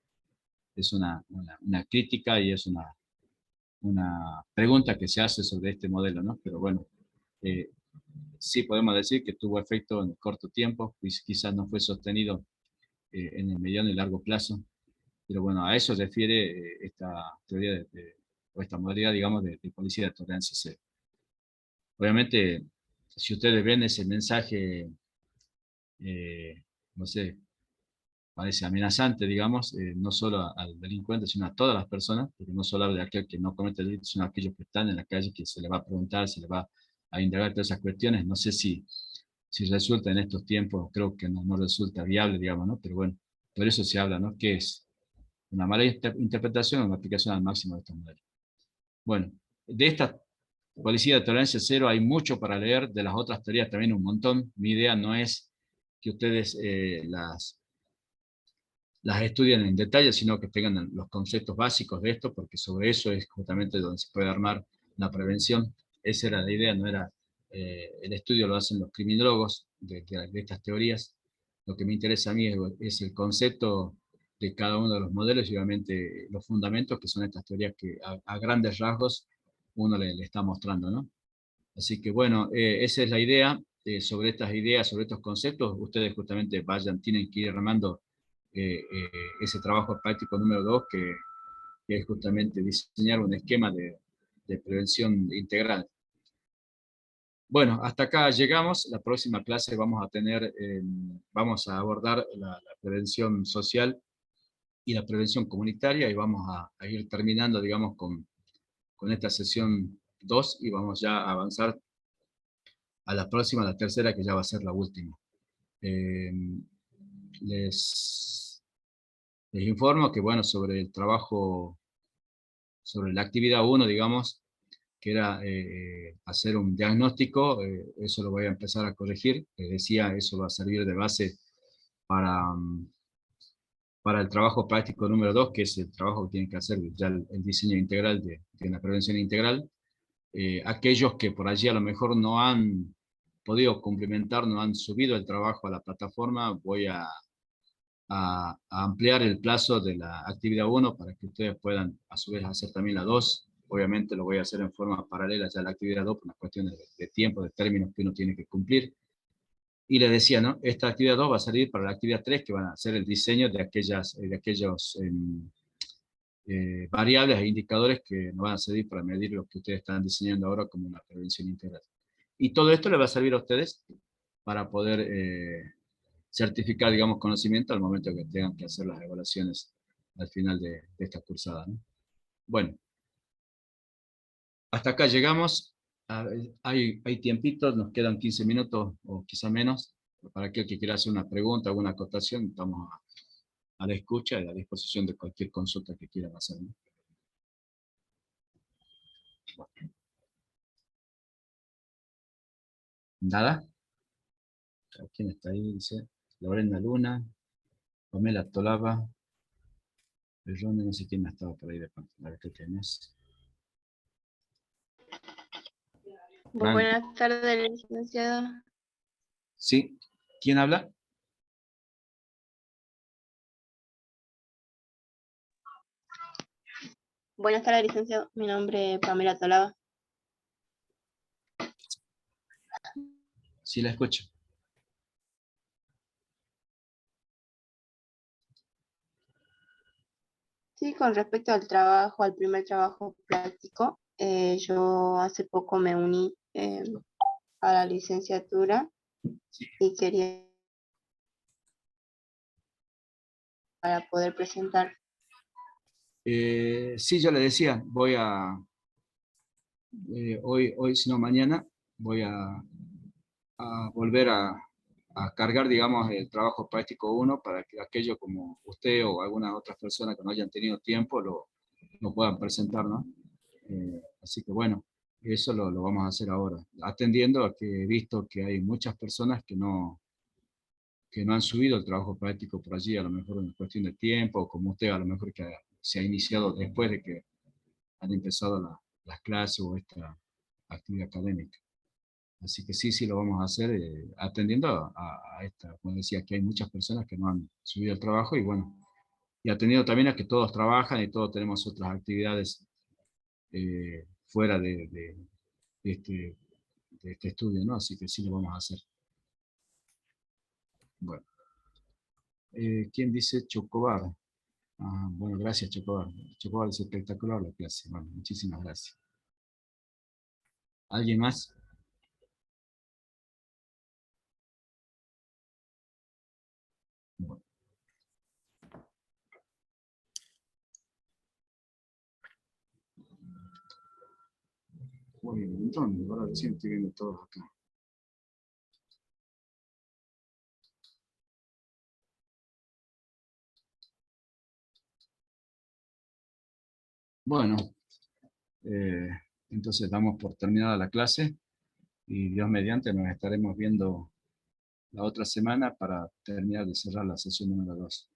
una crítica y es una pregunta que se hace sobre este modelo, ¿no? Pero bueno, sí podemos decir que tuvo efecto en corto tiempo, quizás no fue sostenido en el mediano y largo plazo, pero bueno, a eso refiere esta teoría o esta modalidad, digamos, de policía de tolerancia cero. Obviamente, si ustedes ven ese mensaje, no sé, parece amenazante, digamos, no solo al delincuente, sino a todas las personas, porque no solo habla de aquel que no comete el delito, sino a aquellos que están en la calle, que se le va a preguntar, se le va a indagar todas esas cuestiones. No sé si resulta en estos tiempos, creo que no resulta viable, digamos, ¿no? Pero bueno, por eso se habla, ¿no? ¿Qué es una mala interpretación o una aplicación al máximo de estos modelos. Bueno, de esta policía de tolerancia cero hay mucho para leer, de las otras teorías también un montón. Mi idea no es que ustedes las estudien en detalle, sino que tengan los conceptos básicos de esto, porque sobre eso es justamente donde se puede armar la prevención. Esa era la idea, no era, el estudio lo hacen los criminólogos de estas teorías. Lo que me interesa a mí es el concepto de cada uno de los modelos y obviamente los fundamentos, que son estas teorías que a grandes rasgos uno le está mostrando, ¿no? Así que bueno, esa es la idea. Sobre estas ideas, sobre estos conceptos, ustedes justamente tienen que ir armando ese trabajo práctico número 2, que es justamente diseñar un esquema de prevención integral. Bueno, hasta acá llegamos. La próxima clase vamos a tener, vamos a abordar la prevención social y la prevención comunitaria, y vamos a ir terminando, digamos, con esta sesión 2, y vamos ya a avanzar a la próxima, la tercera, que ya va a ser la última. Eh, les, les informo que, bueno, sobre el trabajo, sobre la actividad 1, digamos, que era hacer un diagnóstico, eso lo voy a empezar a corregir. Les decía, eso va a servir de base para, para el trabajo práctico número 2, que es el trabajo que tiene que hacer ya el diseño integral de una prevención integral. Aquellos que por allí a lo mejor no han podido cumplimentar, no han subido el trabajo a la plataforma, voy a ampliar el plazo de la actividad 1 para que ustedes puedan a su vez hacer también la 2. Obviamente lo voy a hacer en forma paralela ya a la actividad 2 por unas cuestiones de tiempo, de términos que uno tiene que cumplir. Y les decía, ¿no? Esta actividad 2 va a servir para la actividad 3, que van a hacer el diseño de aquellos variables e indicadores que nos van a servir para medir lo que ustedes están diseñando ahora como una prevención integral. Y todo esto les va a servir a ustedes para poder certificar, digamos, conocimiento al momento que tengan que hacer las evaluaciones al final de esta cursada, ¿no? Bueno, hasta acá llegamos. Hay tiempitos, nos quedan 15 minutos o quizá menos. Para aquel que quiera hacer una pregunta, alguna acotación, estamos a la escucha y a la disposición de cualquier consulta que quieran hacer, ¿no? Bueno, ¿nada? ¿Quién está ahí? Dice Lorena Luna, Pamela Tolava, Perrone, no sé quién ha estado por ahí de pronto. A ver qué tienes. Buenas tardes, licenciado. Sí, ¿quién habla? Buenas tardes, licenciado. Mi nombre es Pamela Tolava. Sí, la escucho. Sí, con respecto al trabajo, al primer trabajo práctico, yo hace poco me uní a la licenciatura y quería para poder presentar. Sí, yo le decía, hoy, si no mañana, voy a volver a cargar, digamos, el trabajo práctico 1 para que aquello como usted o algunas otras personas que no hayan tenido tiempo lo puedan presentar, ¿no? Así que bueno, eso lo vamos a hacer ahora, atendiendo a que he visto que hay muchas personas que no han subido el trabajo práctico por allí, a lo mejor en cuestión de tiempo, o como usted, a lo mejor que se ha iniciado después de que han empezado las clases o esta actividad académica. Así que sí, lo vamos a hacer atendiendo a esta, como decía, que hay muchas personas que no han subido el trabajo y bueno, y atendiendo también a que todos trabajan y todos tenemos otras actividades fuera este, de este estudio, ¿no? Así que sí lo vamos a hacer. Bueno, ¿quién dice Chocobar? Ah, bueno, gracias Chocobar. Chocobar es espectacular la clase. Bueno, muchísimas gracias. ¿Alguien más? Bueno. Muy bien, entonces, ahora recién estoy viendo todos acá. Bueno, entonces damos por terminada la clase y Dios mediante nos estaremos viendo la otra semana para terminar de cerrar la sesión número 2.